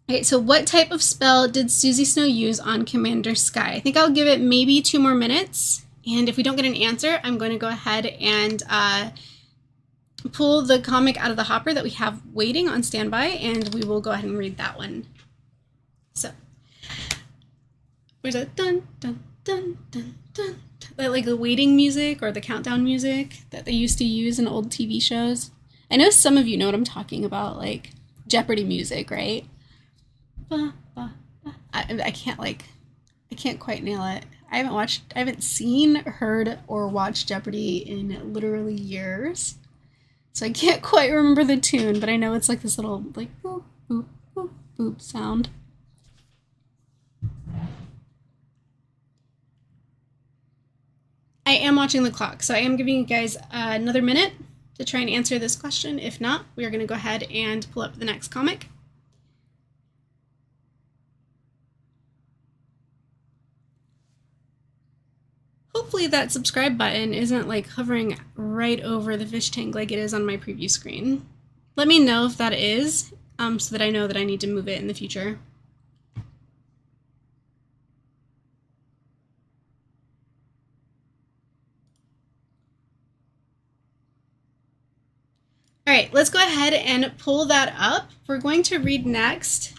Okay, so what type of spell did Susie Snow use on Commander Sky? I think I'll give it maybe 2 more minutes. And if we don't get an answer, I'm going to go ahead and pull the comic out of the hopper that we have waiting on standby, and we will go ahead and read that one. So, where's that dun dun dun dun dun? That like the waiting music or the countdown music that they used to use in old TV shows. I know some of you know what I'm talking about, like Jeopardy music, right? I can't quite nail it. I haven't seen, heard, or watched Jeopardy in literally years. So I can't quite remember the tune, but I know it's like this little like boop, boop, boop, boop sound. I am watching the clock, so I am giving you guys another minute to try and answer this question. If not, we are going to go ahead and pull up the next comic. Hopefully that subscribe button isn't like hovering right over the fish tank like it is on my preview screen. Let me know if that is, so that I know that I need to move it in the future. All right, let's go ahead and pull that up. We're going to read next.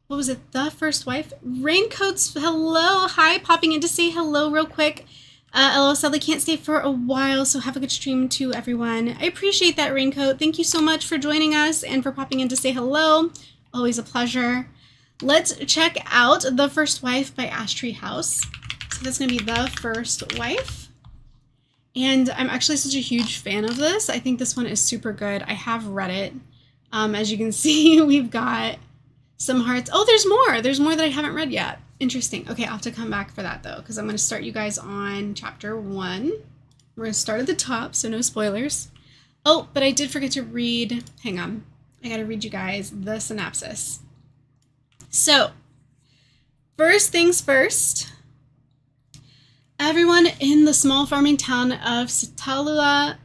What was it? The First Wife? Raincoats, hello. Hi, popping in to say hello real quick. LL sadly can't stay for a while, so have a good stream to everyone. I appreciate that, Raincoat. Thank you so much for joining us and for popping in to say hello. Always a pleasure. Let's check out The First Wife by Ashtray House. So that's going to be The First Wife. And I'm actually such a huge fan of this. I think this one is super good. I have read it. As you can see, we've got some hearts. Oh, there's more. There's more that I haven't read yet. Interesting. Okay, I'll have to come back for that, though, because I'm going to start you guys on chapter 1. We're going to start at the top, so no spoilers. Oh, but I did forget to read... Hang on. I got to read you guys the synopsis. So, first things first. Everyone in the small farming town of Sintaluta,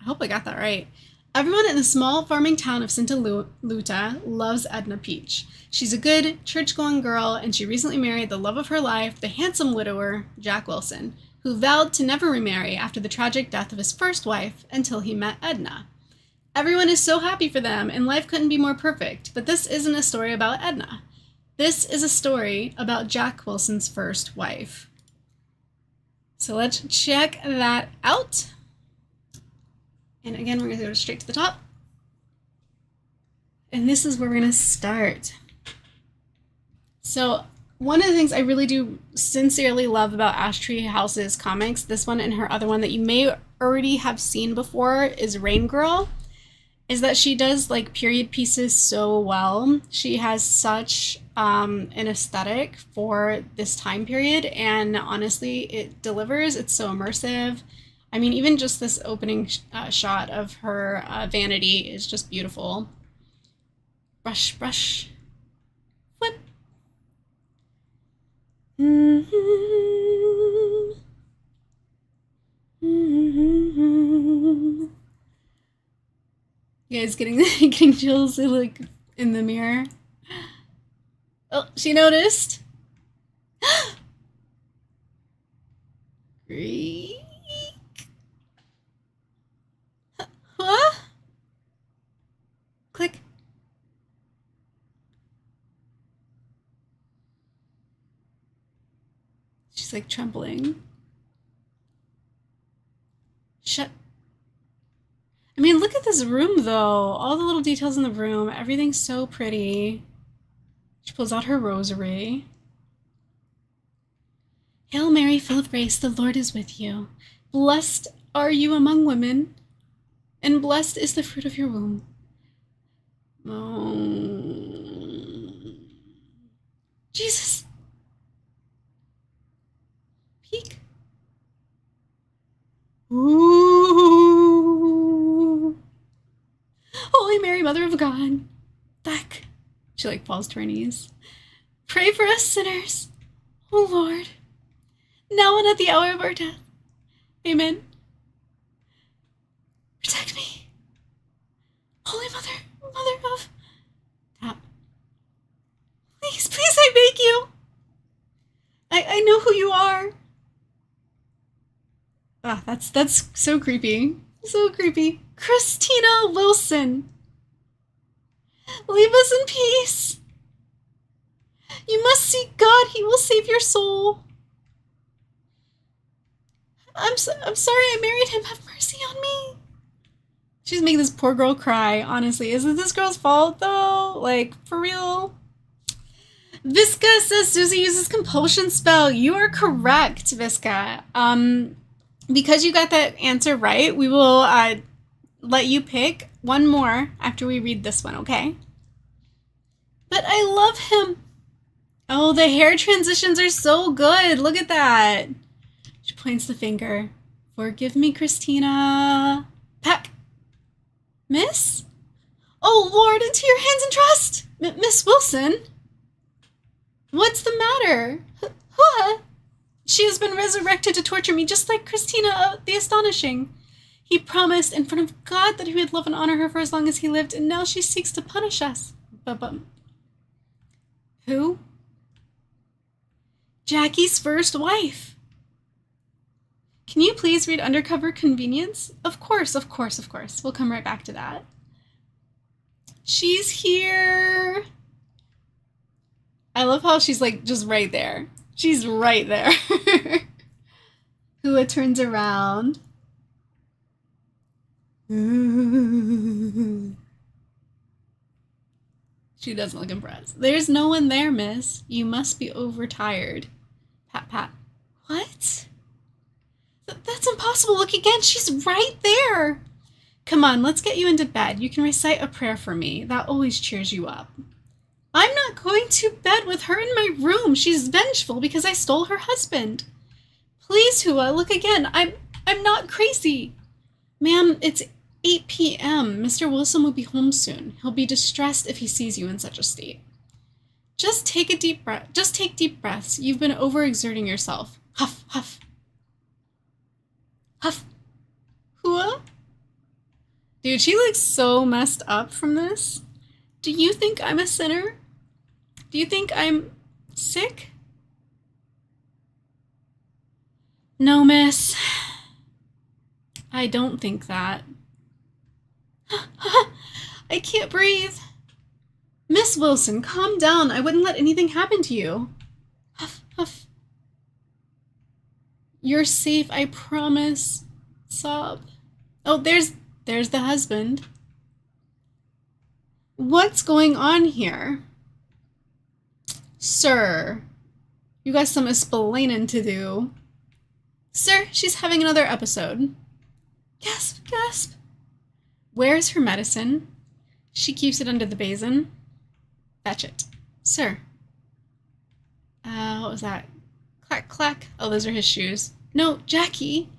I hope I got that right. Everyone in the small farming town of Sintaluta loves Edna Peach. She's a good, church-going girl, and she recently married the love of her life, the handsome widower, Jack Wilson, who vowed to never remarry after the tragic death of his first wife until he met Edna. Everyone is so happy for them, and life couldn't be more perfect, but this isn't a story about Edna. This is a story about Jack Wilson's first wife. So let's check that out. And again, we're going to go straight to the top. And this is where we're going to start. So one of the things I really do sincerely love about Ashtray House's comics, this one and her other one that you may already have seen before is Rain Girl, is that she does like period pieces so well. She has such an aesthetic for this time period, and honestly, it delivers. It's so immersive. I mean, even just this opening shot of her vanity is just beautiful. Brush, brush, whip. Mm-hmm. Mm-hmm. You guys getting chills like in the mirror? Oh, she noticed. Greek. Huh? She's like trembling. Shut. I mean, look at this room though. All the little details in the room. Everything's so pretty. She pulls out her rosary. Hail Mary, full of grace, the Lord is with you. Blessed are you among women, and blessed is the fruit of your womb. Oh. Jesus. Peek. Ooh. Holy Mary, Mother of God. Back. She like falls to her knees. Pray for us sinners, O Lord, now and at the hour of our death. Amen. Protect me. Holy Mother, Mother of... Tap. Please, please, I beg you. I know who you are. Ah, that's so creepy. So creepy. Christina Wilson. Leave us in peace. You must seek God. He will save your soul. I'm sorry I married him. Have mercy on me. She's making this poor girl cry, honestly. Is it this girl's fault, though? Like, for real? Visca says Susie uses compulsion spell. You are correct, Visca. Because you got that answer right, we will let you pick one more after we read this one, okay? But I love him. Oh, the hair transitions are so good. Look at that. She points the finger. Forgive me, Christina. Peck. Miss? Oh, Lord, into your hands and trust. Miss Wilson? What's the matter? She has been resurrected to torture me, just like Christina the Astonishing. He promised in front of God that he would love and honor her for as long as he lived, and now she seeks to punish us. Who? Jackie's first wife. Can you please read Undercover Convenience? Of course. We'll come right back to that. She's here. I love how she's like just right there. She's right there. Hua turns around. She doesn't look impressed. There's no one there, miss. You must be overtired. Pat, pat. What? That's impossible. Look again. She's right there. Come on, let's get you into bed. You can recite a prayer for me. That always cheers you up. I'm not going to bed with her in my room. She's vengeful because I stole her husband. Please, Hua, look again. I'm not crazy. Ma'am, it's 8 p.m. Mr. Wilson will be home soon. He'll be distressed if he sees you in such a state. Just take deep breaths. You've been overexerting yourself. Huff, huff. Huff. Hua? Dude, she looks so messed up from this. Do you think I'm a sinner? Do you think I'm sick? No, miss. I don't think that. I can't breathe. Miss Wilson, calm down. I wouldn't let anything happen to you. Huff, huff. You're safe, I promise. Sob. Oh, there's the husband. What's going on here? Sir, you got some explaining to do. Sir, she's having another episode. Gasp, gasp. Where's her medicine? She keeps it under the basin. Fetch it. Sir. What was that? Clack, clack. Oh, those are his shoes. No, Jackie.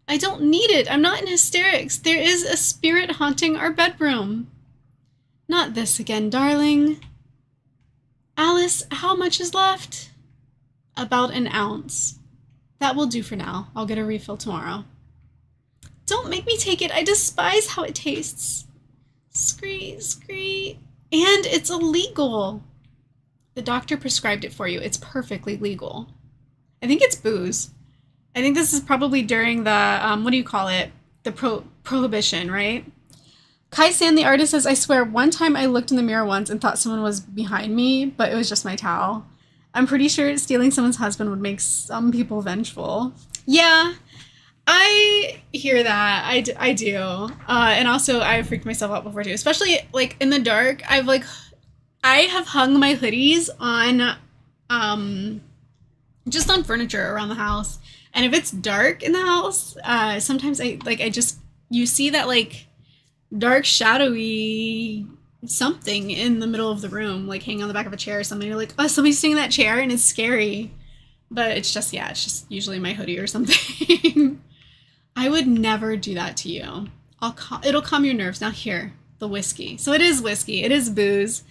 I don't need it. I'm not in hysterics. There is a spirit haunting our bedroom. Not this again, darling. Alice, how much is left? About an ounce. That will do for now. I'll get a refill tomorrow. Don't make me take it. I despise how it tastes. Scree, scree. And it's illegal. The doctor prescribed it for you. It's perfectly legal. I think it's booze. I think this is probably during the, what do you call it? The prohibition, right? Kai San, the artist, says, I swear, one time I looked in the mirror once and thought someone was behind me, but it was just my towel. I'm pretty sure stealing someone's husband would make some people vengeful. Yeah, I hear that. I do. And also, I've freaked myself out before too, especially like in the dark. I have hung my hoodies on, just on furniture around the house. And if it's dark in the house, sometimes I just, you see that like dark, shadowy something in the middle of the room, like hanging on the back of a chair or something. You're like, oh, somebody's sitting in that chair, and it's scary. But it's just, yeah, it's just usually my hoodie or something. I would never do that to you. It'll calm your nerves. Now here, the whiskey. So it is whiskey. It is booze.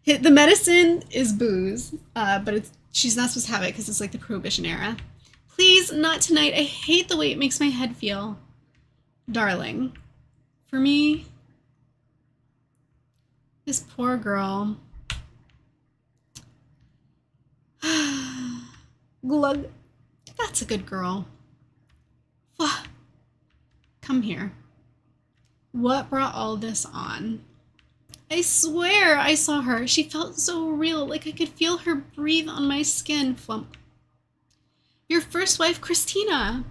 The medicine is booze, but she's not supposed to have it because it's like the Prohibition era. Please, not tonight. I hate the way it makes my head feel. Darling, for me, this poor girl. Glug. That's a good girl. Come here. What brought all this on? I swear I saw her. She felt so real, like I could feel her breathe on my skin. Flump. Your first wife, Christina.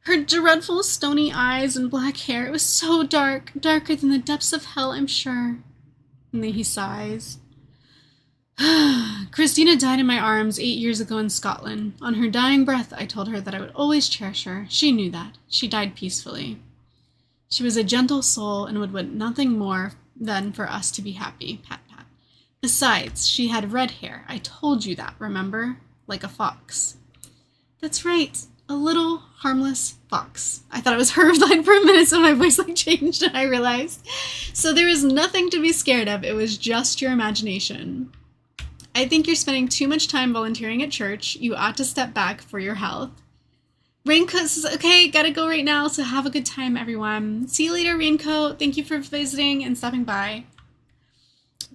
Her dreadful stony eyes and black hair. It was so dark, darker than the depths of hell, I'm sure. And then he sighs. Christina died in my arms 8 years ago in Scotland. On her dying breath, I told her that I would always cherish her. She knew that. She died peacefully. She was a gentle soul and would want nothing more than for us to be happy. Pat, pat. Besides, she had red hair. I told you that, remember? Like a fox. That's right. A little harmless fox. I thought it was her line for a minute, so my voice like changed and I realized. So there was nothing to be scared of. It was just your imagination. I think you're spending too much time volunteering at church. You ought to step back for your health. Raincoat says, okay, gotta go right now, so have a good time, everyone. See you later, Raincoat. Thank you for visiting and stopping by.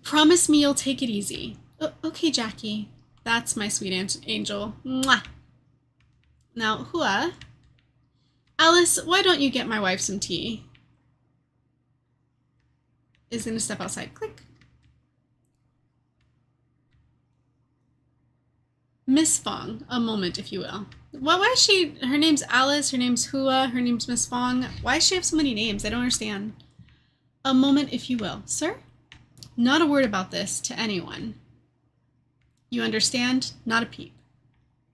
Promise me you'll take it easy. Okay, Jackie. That's my sweet angel. Mwah. Now, Hua. Alice, why don't you get my wife some tea? Is gonna step outside. Click. Miss Fong, a moment, if you will. Well, why is she? Her name's Alice, her name's Hua, her name's Miss Fong. Why does she have so many names? I don't understand. A moment, if you will. Sir? Not a word about this to anyone. You understand? Not a peep.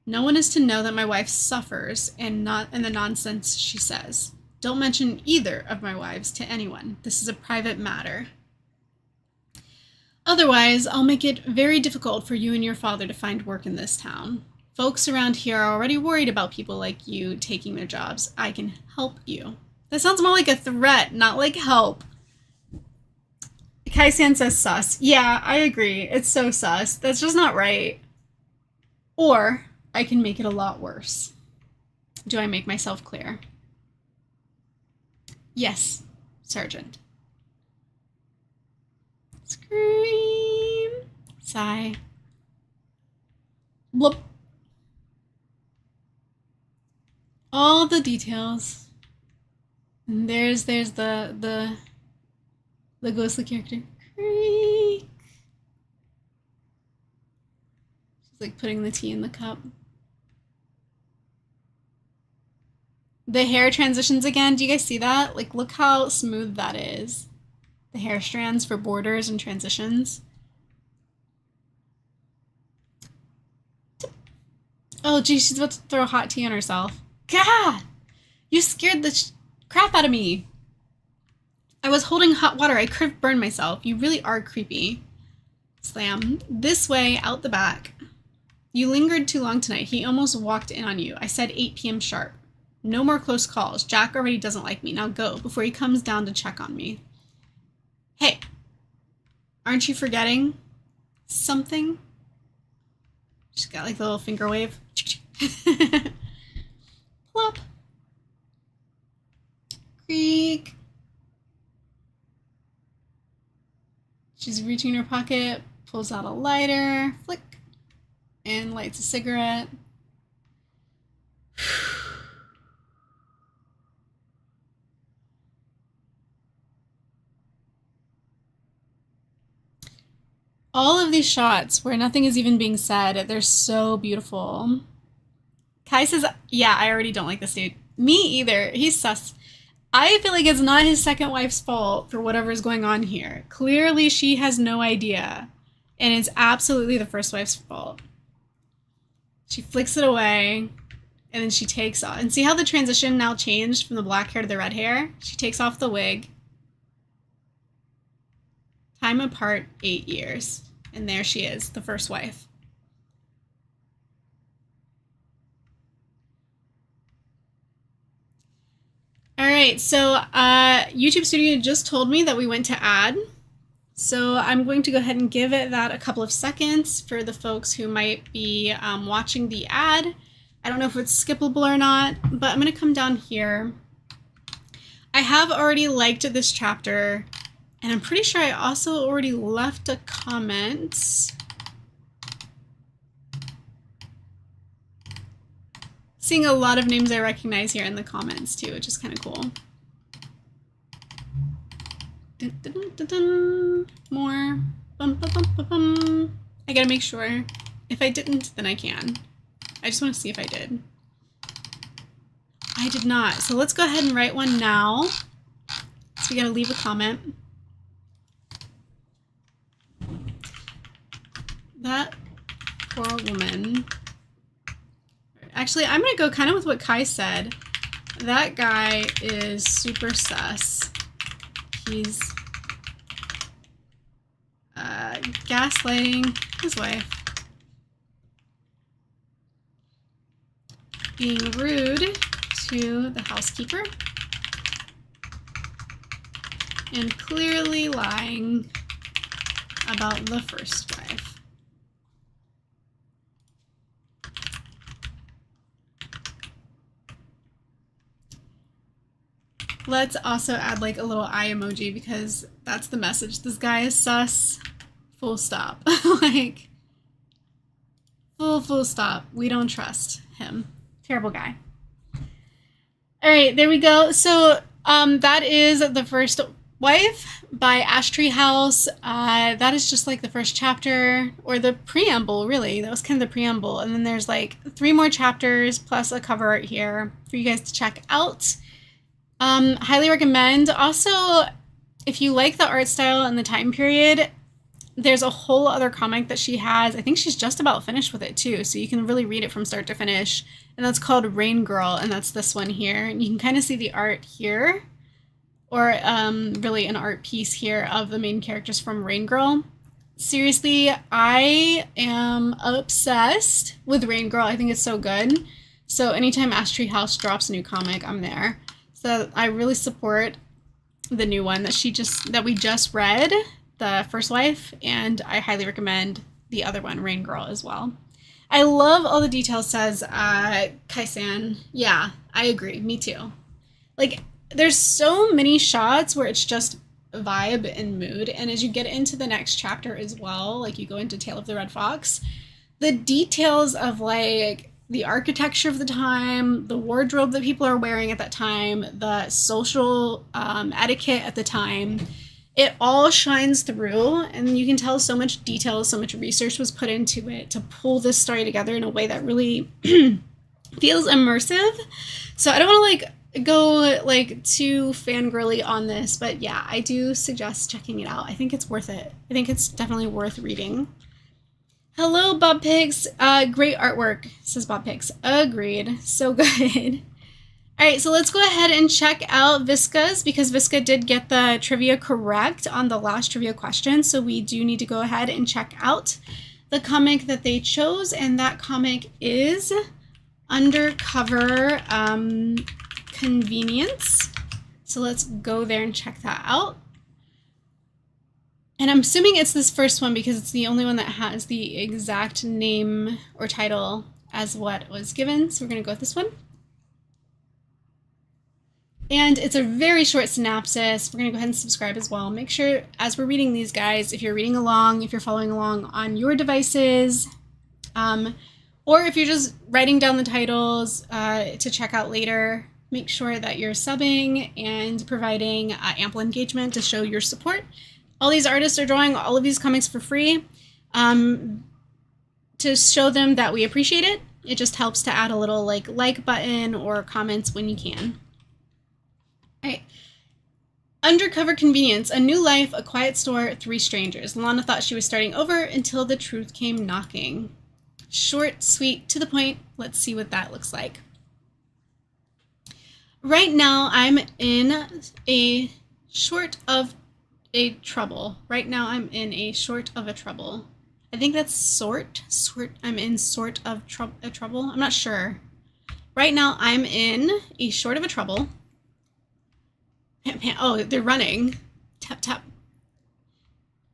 No one is to know that my wife suffers and the nonsense she says. Don't mention either of my wives to anyone. This is a private matter. Otherwise, I'll make it very difficult for you and your father to find work in this town. Folks around here are already worried about people like you taking their jobs. I can help you. That sounds more like a threat, not like help. Kai-san says sus. Yeah, I agree. It's so sus. That's just not right. Or I can make it a lot worse. Do I make myself clear? Yes, Sergeant. Scream. Sigh. Bloop. All the details. And there's the ghostly character. Creak. She's like putting the tea in the cup. The hair transitions again. Do you guys see that? Like, look how smooth that is. The hair strands for borders and transitions. Oh, geez, she's about to throw hot tea on herself. God! You scared the crap out of me. I was holding hot water. I could have burned myself. You really are creepy. Slam. This way, out the back. You lingered too long tonight. He almost walked in on you. I said 8 p.m. sharp. No more close calls. Jack already doesn't like me. Now go, before he comes down to check on me. Hey, aren't you forgetting something? She's got like the little finger wave. Plop. Creak. She's reaching in her pocket, pulls out a lighter, flick, and lights a cigarette. All of these shots where nothing is even being said, they're so beautiful. Kai says, yeah, I already don't like this dude. Me either. He's sus. I feel like it's not his second wife's fault for whatever's going on here. Clearly, she has no idea. And it's absolutely the first wife's fault. She flicks it away, and then she takes off. And see how the transition now changed from the black hair to the red hair? She takes off the wig. Time apart 8 years. And there she is, the first wife. All right, so YouTube Studio just told me that we went to ad. So I'm going to go ahead and give that a couple of seconds for the folks who might be watching the ad. I don't know if it's skippable or not, but I'm going to come down here. I have already liked this chapter, and I'm pretty sure I also already left a comment. Seeing a lot of names I recognize here in the comments too, which is kind of cool. Dun, dun, dun, dun. More. Bum, bum, bum, bum, bum. I gotta make sure. If I didn't, then I can. I just want to see if I did. I did not. So let's go ahead and write one now. So we gotta leave a comment. That poor woman. Actually, I'm gonna go kind of with what Kai said. That guy is super sus. He's gaslighting his wife. Being rude to the housekeeper. And clearly lying about the first wife. Let's also add like a little eye emoji because that's the message. This guy is sus. Full stop. Like, full stop. We don't trust him. Terrible guy. All right, there we go. So that is The First Wife by Ash Tree House. That is just like the first chapter, or the preamble, really. That was kind of the preamble. And then there's like 3 more chapters plus a cover art here for you guys to check out. Highly recommend. Also, if you like the art style and the time period, there's a whole other comic that she has. I think she's just about finished with it too, so you can really read it from start to finish. And that's called Rain Girl, and that's this one here. And you can kind of see the art here, or really an art piece here of the main characters from Rain Girl. Seriously, I am obsessed with Rain Girl. I think it's so good. So anytime Ash Tree House drops a new comic, I'm there. So I really support the new one that we just read, The First Wife, and I highly recommend the other one, Rain Girl, as well. I love all the details, says Kai-san. Yeah, I agree. Me too. Like, there's so many shots where it's just vibe and mood, and as you get into the next chapter as well, like you go into Tale of the Red Fox, the details of like the architecture of the time, the wardrobe that people are wearing at that time, the social etiquette at the time, it all shines through, and you can tell so much detail, so much research was put into it to pull this story together in a way that really feels immersive. So I don't want to like go like too fangirly on this, but yeah, I do suggest checking it out. I think it's worth it. I think it's definitely worth reading. Hello, Bob Pigs. Great artwork, says Bob Pigs. Agreed. So good. All right, so let's go ahead and check out Visca's, because Visca did get the trivia correct on the last trivia question. So we do need to go ahead and check out the comic that they chose, and that comic is Undercover Convenience. So let's go there and check that out. And I'm assuming it's this first one because it's the only one that has the exact name or title as what was given. So we're going to go with this one. And it's a very short synopsis. We're going to go ahead and subscribe as well. Make sure, as we're reading these guys, if you're reading along, if you're following along on your devices, or if you're just writing down the titles to check out later, make sure that you're subbing and providing ample engagement to show your support. All these artists are drawing all of these comics for free. to show them that we appreciate it. It just helps to add a little like button or comments when you can. All right. Undercover convenience, a new life, a quiet store, 3 strangers. Lana thought she was starting over until the truth came knocking. Short, sweet, to the point. Let's see what that looks like. Right now, I'm in a short of a trouble. Right now, I'm in a short of a trouble. I think that's sort. I'm in sort of a trouble. I'm not sure. Right now, I'm in a short of a trouble. Oh, they're running. Tap, tap.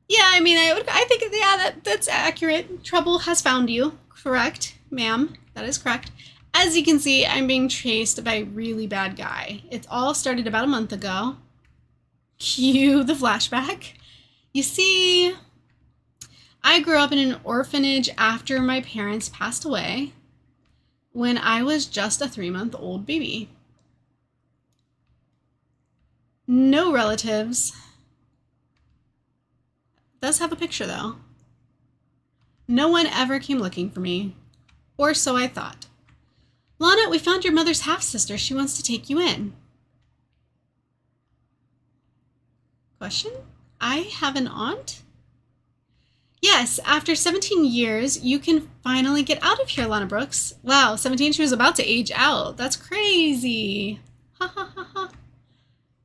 Yeah, I mean, I think, yeah, that's accurate. Trouble has found you. Correct, ma'am. That is correct. As you can see, I'm being chased by a really bad guy. It all started about a month ago. Cue the flashback. You see, I grew up in an orphanage after my parents passed away when I was just a 3-month-old baby. No relatives. Does have a picture though. No one ever came looking for me, or so I thought. Lana, we found your mother's half-sister. She wants to take you in. Question? I have an aunt? Yes, after 17 years, you can finally get out of here, Lana Brooks. Wow, 17, she was about to age out. That's crazy. Ha ha ha ha.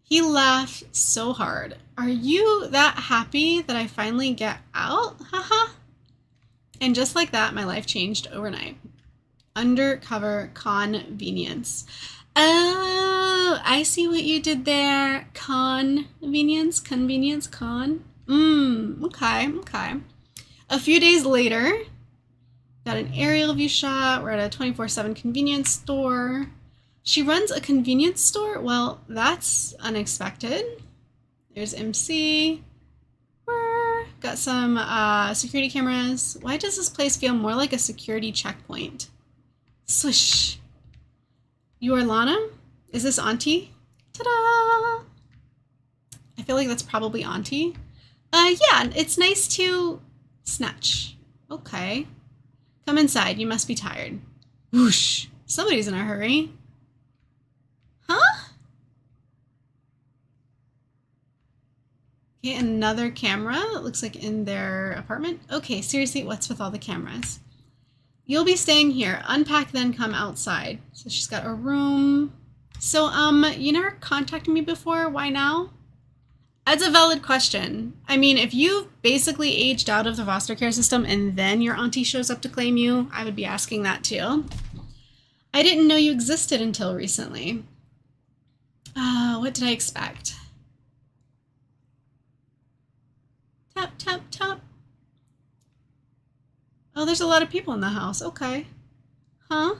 He laughed so hard. Are you that happy that I finally get out? Haha. And just like that, my life changed overnight. Undercover convenience. Oh, I see what you did there. Convenience, con. Okay. A few days later, got an aerial view shot. We're at a 24/7 convenience store. She runs a convenience store? Well, that's unexpected. There's MC. Got some security cameras. Why does this place feel more like a security checkpoint? Swish. You are Lana? Is this Auntie? Ta-da! I feel like that's probably Auntie. Yeah, it's nice to snatch. Okay. Come inside. You must be tired. Whoosh. Somebody's in a hurry. Huh? Okay, another camera. It looks like in their apartment. Okay, seriously, what's with all the cameras? You'll be staying here. Unpack, then come outside. So she's got a room. So, you never contacted me before. Why now? That's a valid question. I mean, if you've basically aged out of the foster care system and then your auntie shows up to claim you, I would be asking that too. I didn't know you existed until recently. What did I expect? Tap, tap, tap. Oh, there's a lot of people in the house. Okay. Huh?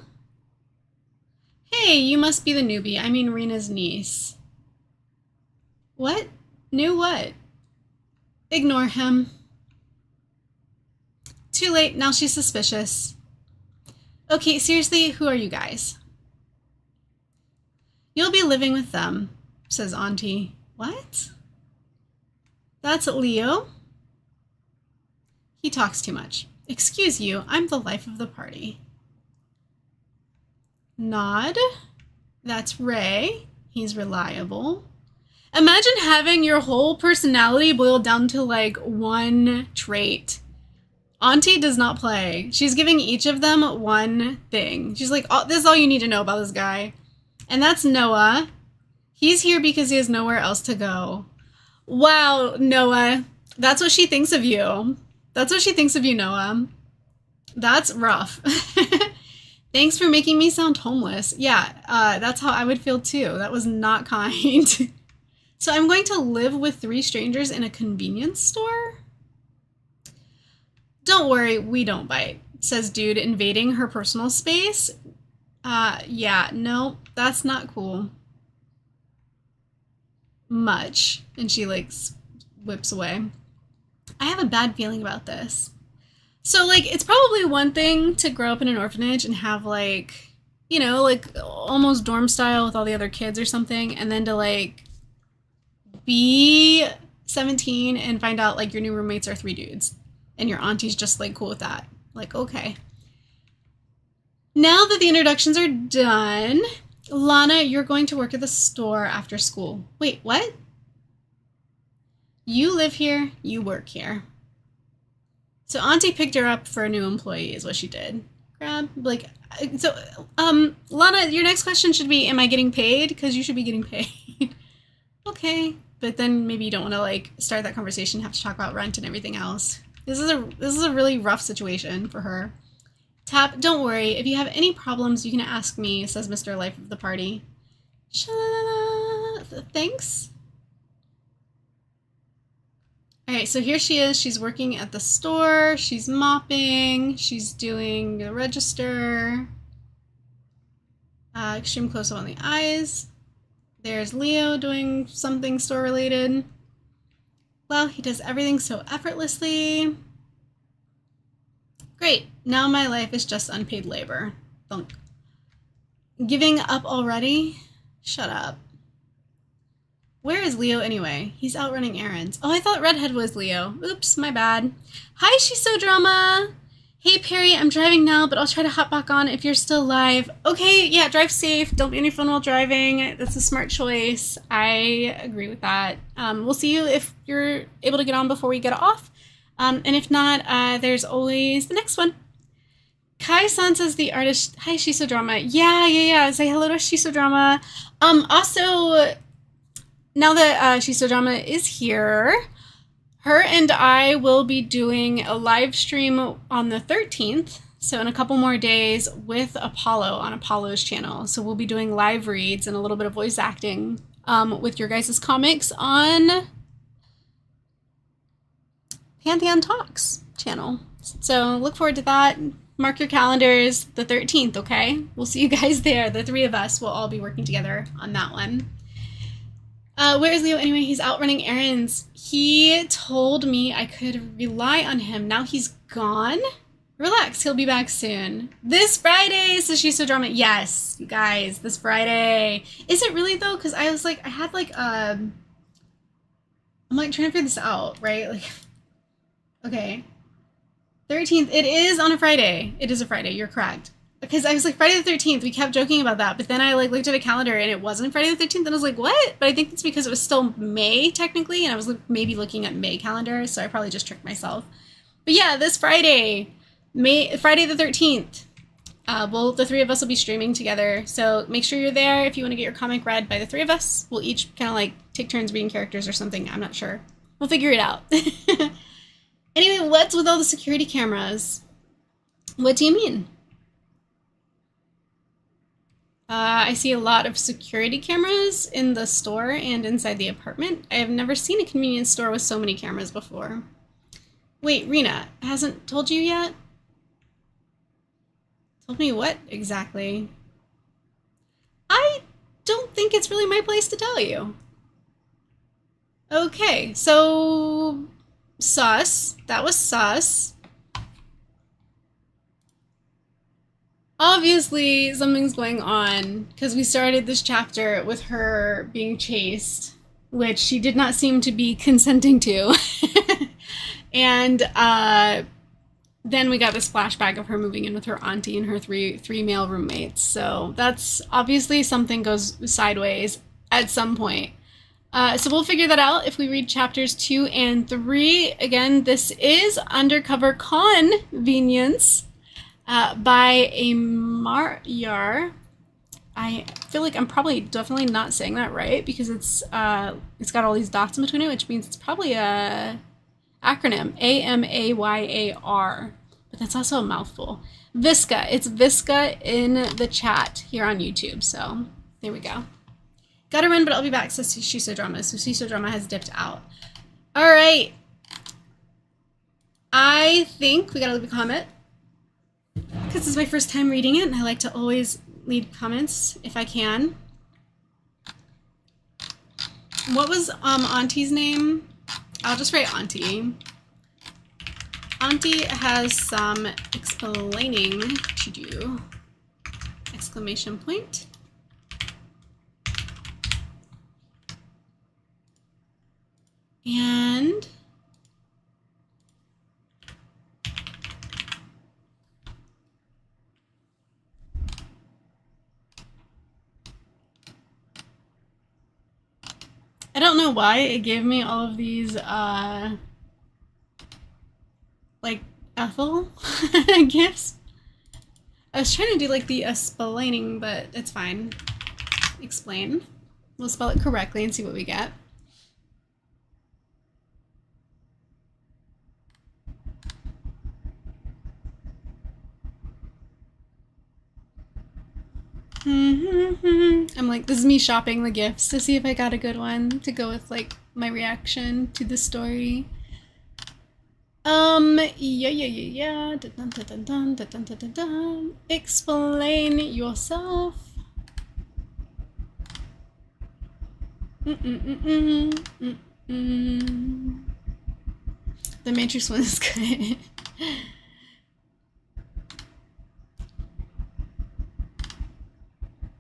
Hey, you must be the newbie. I mean, Rena's niece. What? New what? Ignore him. Too late. Now she's suspicious. Okay, seriously, who are you guys? You'll be living with them, says Auntie. What? That's Leo. He talks too much. Excuse you, I'm the life of the party. Nod. That's Ray. He's reliable. Imagine having your whole personality boiled down to like one trait. Auntie does not play. She's giving each of them one thing. She's like, oh, this is all you need to know about this guy. And that's Noah. He's here because he has nowhere else to go. Wow, Noah. That's what she thinks of you. That's what she thinks of you, Noah. That's rough. Thanks for making me sound homeless. Yeah, that's how I would feel too. That was not kind. So I'm going to live with 3 strangers in a convenience store? Don't worry, we don't bite, says dude, invading her personal space. Yeah, no, that's not cool. Much. And she like whips away. I have a bad feeling about this. So like, it's probably one thing to grow up in an orphanage and have like, you know, like almost dorm style with all the other kids or something. And then to like be 17 and find out like your new roommates are 3 dudes. And your auntie's just like cool with that. Like, okay. Now that the introductions are done, Lana, you're going to work at the store after school. Wait, what? You live here, you work here. So Auntie picked her up for a new employee is what she did. Lana, your next question should be, am I getting paid? Because you should be getting paid. Okay. But then maybe you don't want to like start that conversation, have to talk about rent and everything else. This is a really rough situation for her. Tap, don't worry. If you have any problems, you can ask me, says Mr. Life of the Party. Thanks. Alright, so here she is. She's working at the store. She's mopping. She's doing the register. Extreme close-up on the eyes. There's Leo doing something store-related. Well, he does everything so effortlessly. Great. Now my life is just unpaid labor. Thunk. Giving up already? Shut up. Where is Leo anyway? He's out running errands. Oh, I thought Redhead was Leo. Oops, my bad. Hi, Shiso Drama. Hey, Perry, I'm driving now, but I'll try to hop back on if you're still live. Okay, yeah, drive safe. Don't be on your phone while driving. That's a smart choice. I agree with that. We'll see you if you're able to get on before we get off. And if not, there's always the next one. Kai-san says the artist... Hi, Shiso Drama. Yeah. Say hello to Shiso Drama. Also... Now that Shiso Drama is here, her and I will be doing a live stream on the 13th, so in a couple more days, with Apollo on Apollo's channel. So we'll be doing live reads and a little bit of voice acting with your guys' comics on Pantheon Talks channel. So look forward to that. Mark your calendars, the 13th, okay? We'll see you guys there. The three of us will all be working together on that one. Where is Leo anyway? He's out running errands. He told me I could rely on him. Now he's gone? Relax, he'll be back soon. This Friday, says she's so drama. Yes, you guys, this Friday. Is it really though? Because I was like, I had like, I'm like trying to figure this out, right? Like, okay. 13th, it is on a Friday. It is a Friday, you're correct. Because I was like, Friday the 13th, we kept joking about that, but then I like looked at a calendar and it wasn't Friday the 13th, and I was like, what? But I think it's because it was still May, technically, and I was maybe looking at May calendar, so I probably just tricked myself. But yeah, this Friday, Friday the 13th, the three of us will be streaming together, so make sure you're there if you want to get your comic read by the three of us. We'll each kind of like take turns reading characters or something, I'm not sure. We'll figure it out. Anyway, what's with all the security cameras? What do you mean? I see a lot of security cameras in the store and inside the apartment. I have never seen a convenience store with so many cameras before. Wait, Rena, hasn't told you yet? Told me what exactly? I don't think it's really my place to tell you. Okay, so sus. That was sus. Obviously, something's going on because we started this chapter with her being chased, which she did not seem to be consenting to. And then we got this flashback of her moving in with her auntie and her three male roommates. So that's obviously something goes sideways at some point. So we'll figure that out if we read chapters 2 and 3. Again, this is Undercover Convenience. By a Maryar. I feel like I'm probably definitely not saying that right because it's got all these dots in between it, which means it's probably a acronym, AMAYAR, but that's also a mouthful. Visca, it's Visca in the chat here on YouTube, so there we go. Gotta run, but I'll be back, says Shiso Drama, so Shiso Drama has dipped out. All right. I think we gotta leave a comment. Because this is my first time reading it, and I like to always leave comments if I can. What was Auntie's name? I'll just write Auntie. Auntie has some explaining to do. Exclamation point. And don't know why it gave me all of these, like, Ethel gifts. I was trying to do, like, the explaining, but it's fine. Explain. We'll spell it correctly and see what we get. I'm like, this is me shopping the gifts to see if I got a good one to go with, like, my reaction to the story. Yeah. Dun, dun, dun, dun, dun, dun, dun, dun, dun. Explain yourself. The Matrix one is good.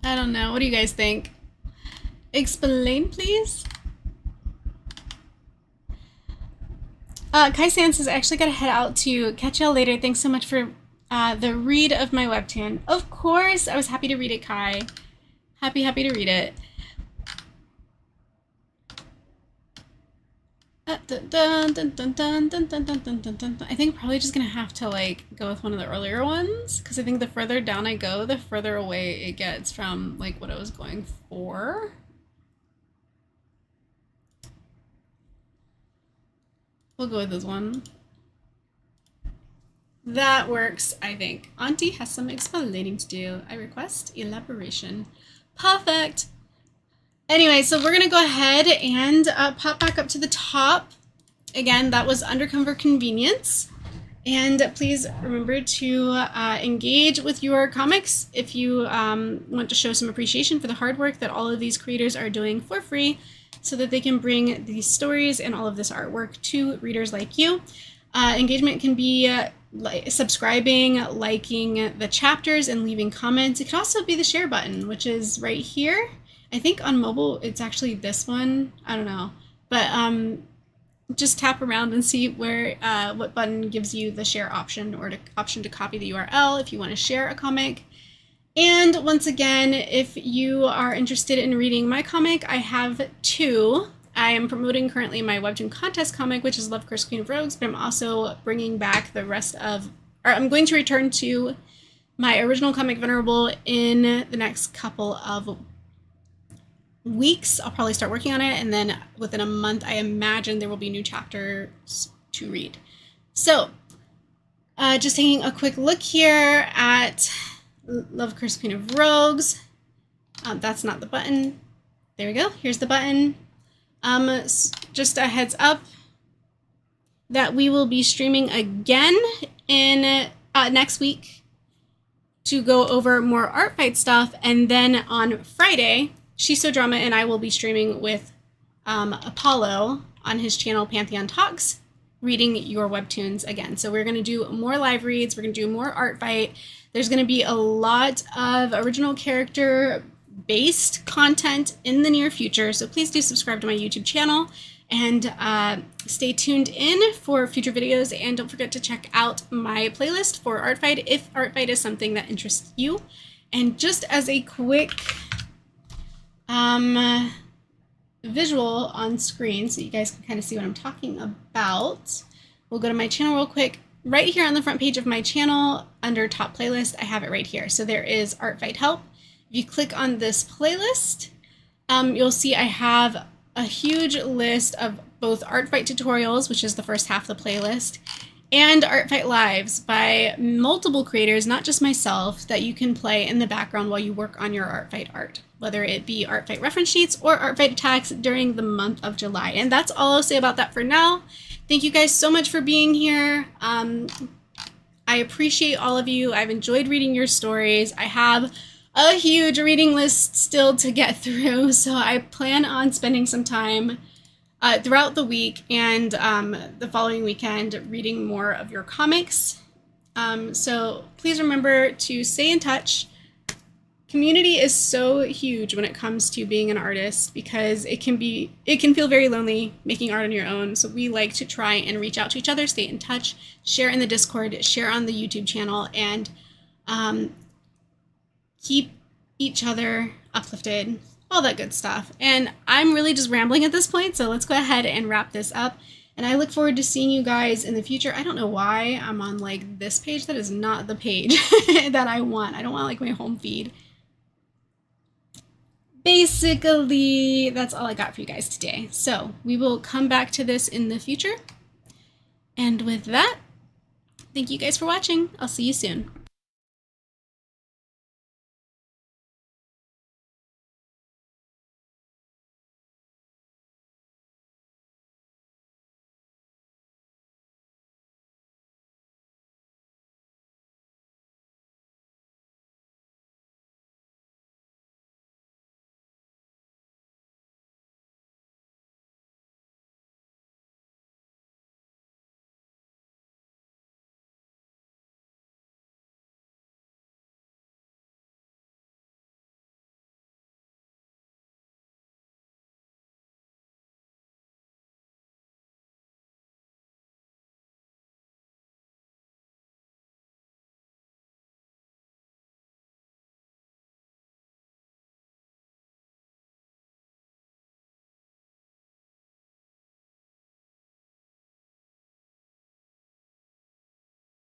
I don't know. What do you guys think? Explain, please. Kai Sans says, I actually got to head out to catch y'all later. Thanks so much for the read of my webtoon. Of course, I was happy to read it, Kai. Happy to read it. I think I'm probably just gonna have to like go with one of the earlier ones because I think the further down I go, the further away it gets from like what I was going for. We'll go with this one. That works, I think. Auntie has some explaining to do. I request elaboration. Perfect. Anyway, so we're going to go ahead and pop back up to the top. Again, that was Undercover Convenience. And please remember to engage with your comics if you want to show some appreciation for the hard work that all of these creators are doing for free so that they can bring these stories and all of this artwork to readers like you. Engagement can be subscribing, liking the chapters, and leaving comments. It could also be the share button, which is right here. I think on mobile, it's actually this one. I don't know. But just tap around and see where what button gives you the share option or the option to copy the URL if you want to share a comic. And once again, if you are interested in reading my comic, I have two. I am promoting currently my Webtoon contest comic, which is Love Curse Queen of Rogues, but I'm also bringing back the rest of, or I'm going to return to my original comic Venerable in the next couple of weeks. I'll probably start working on it, and then within a month, I imagine there will be new chapters to read. So, just taking a quick look here at Love Curse Queen of Rogues. That's not the button. There we go. Here's the button. Just a heads up that we will be streaming again in next week to go over more art fight stuff, and then on Friday, Shiso Drama and I will be streaming with Apollo on his channel Pantheon Talks, reading your webtoons again. So we're going to do more live reads. We're going to do more art fight. There's going to be a lot of original character based content in the near future. So please do subscribe to my YouTube channel and stay tuned in for future videos. And don't forget to check out my playlist for art fight if art fight is something that interests you. And just as a quick visual on screen so you guys can kind of see what I'm talking about, we'll go to my channel real quick. Right here on the front page of my channel under top playlist, I have it right here. So there is art fight help. If you click on this playlist, you'll see I have a huge list of both art fight tutorials, which is the first half of the playlist, and art fight lives by multiple creators, not just myself, that you can play in the background while you work on your art fight art, whether it be art fight reference sheets or art fight attacks during the month of July. And that's all I'll say about that for now. Thank you guys so much for being here. I appreciate all of you. I've enjoyed reading your stories. I have a huge reading list still to get through, so I plan on spending some time throughout the week and the following weekend reading more of your comics. So please remember to stay in touch. Community is so huge when it comes to being an artist because it can feel very lonely making art on your own. So we like to try and reach out to each other, stay in touch, share in the Discord, share on the YouTube channel, and keep each other uplifted all that good stuff. And I'm really just rambling at this point, so let's go ahead and wrap this up. And I look forward to seeing you guys in the future. I don't know why I'm on like this page. That is not the page that I want. I don't want like my home feed. Basically, that's all I got for you guys today. So we will come back to this in the future. And with that, thank you guys for watching. I'll see you soon.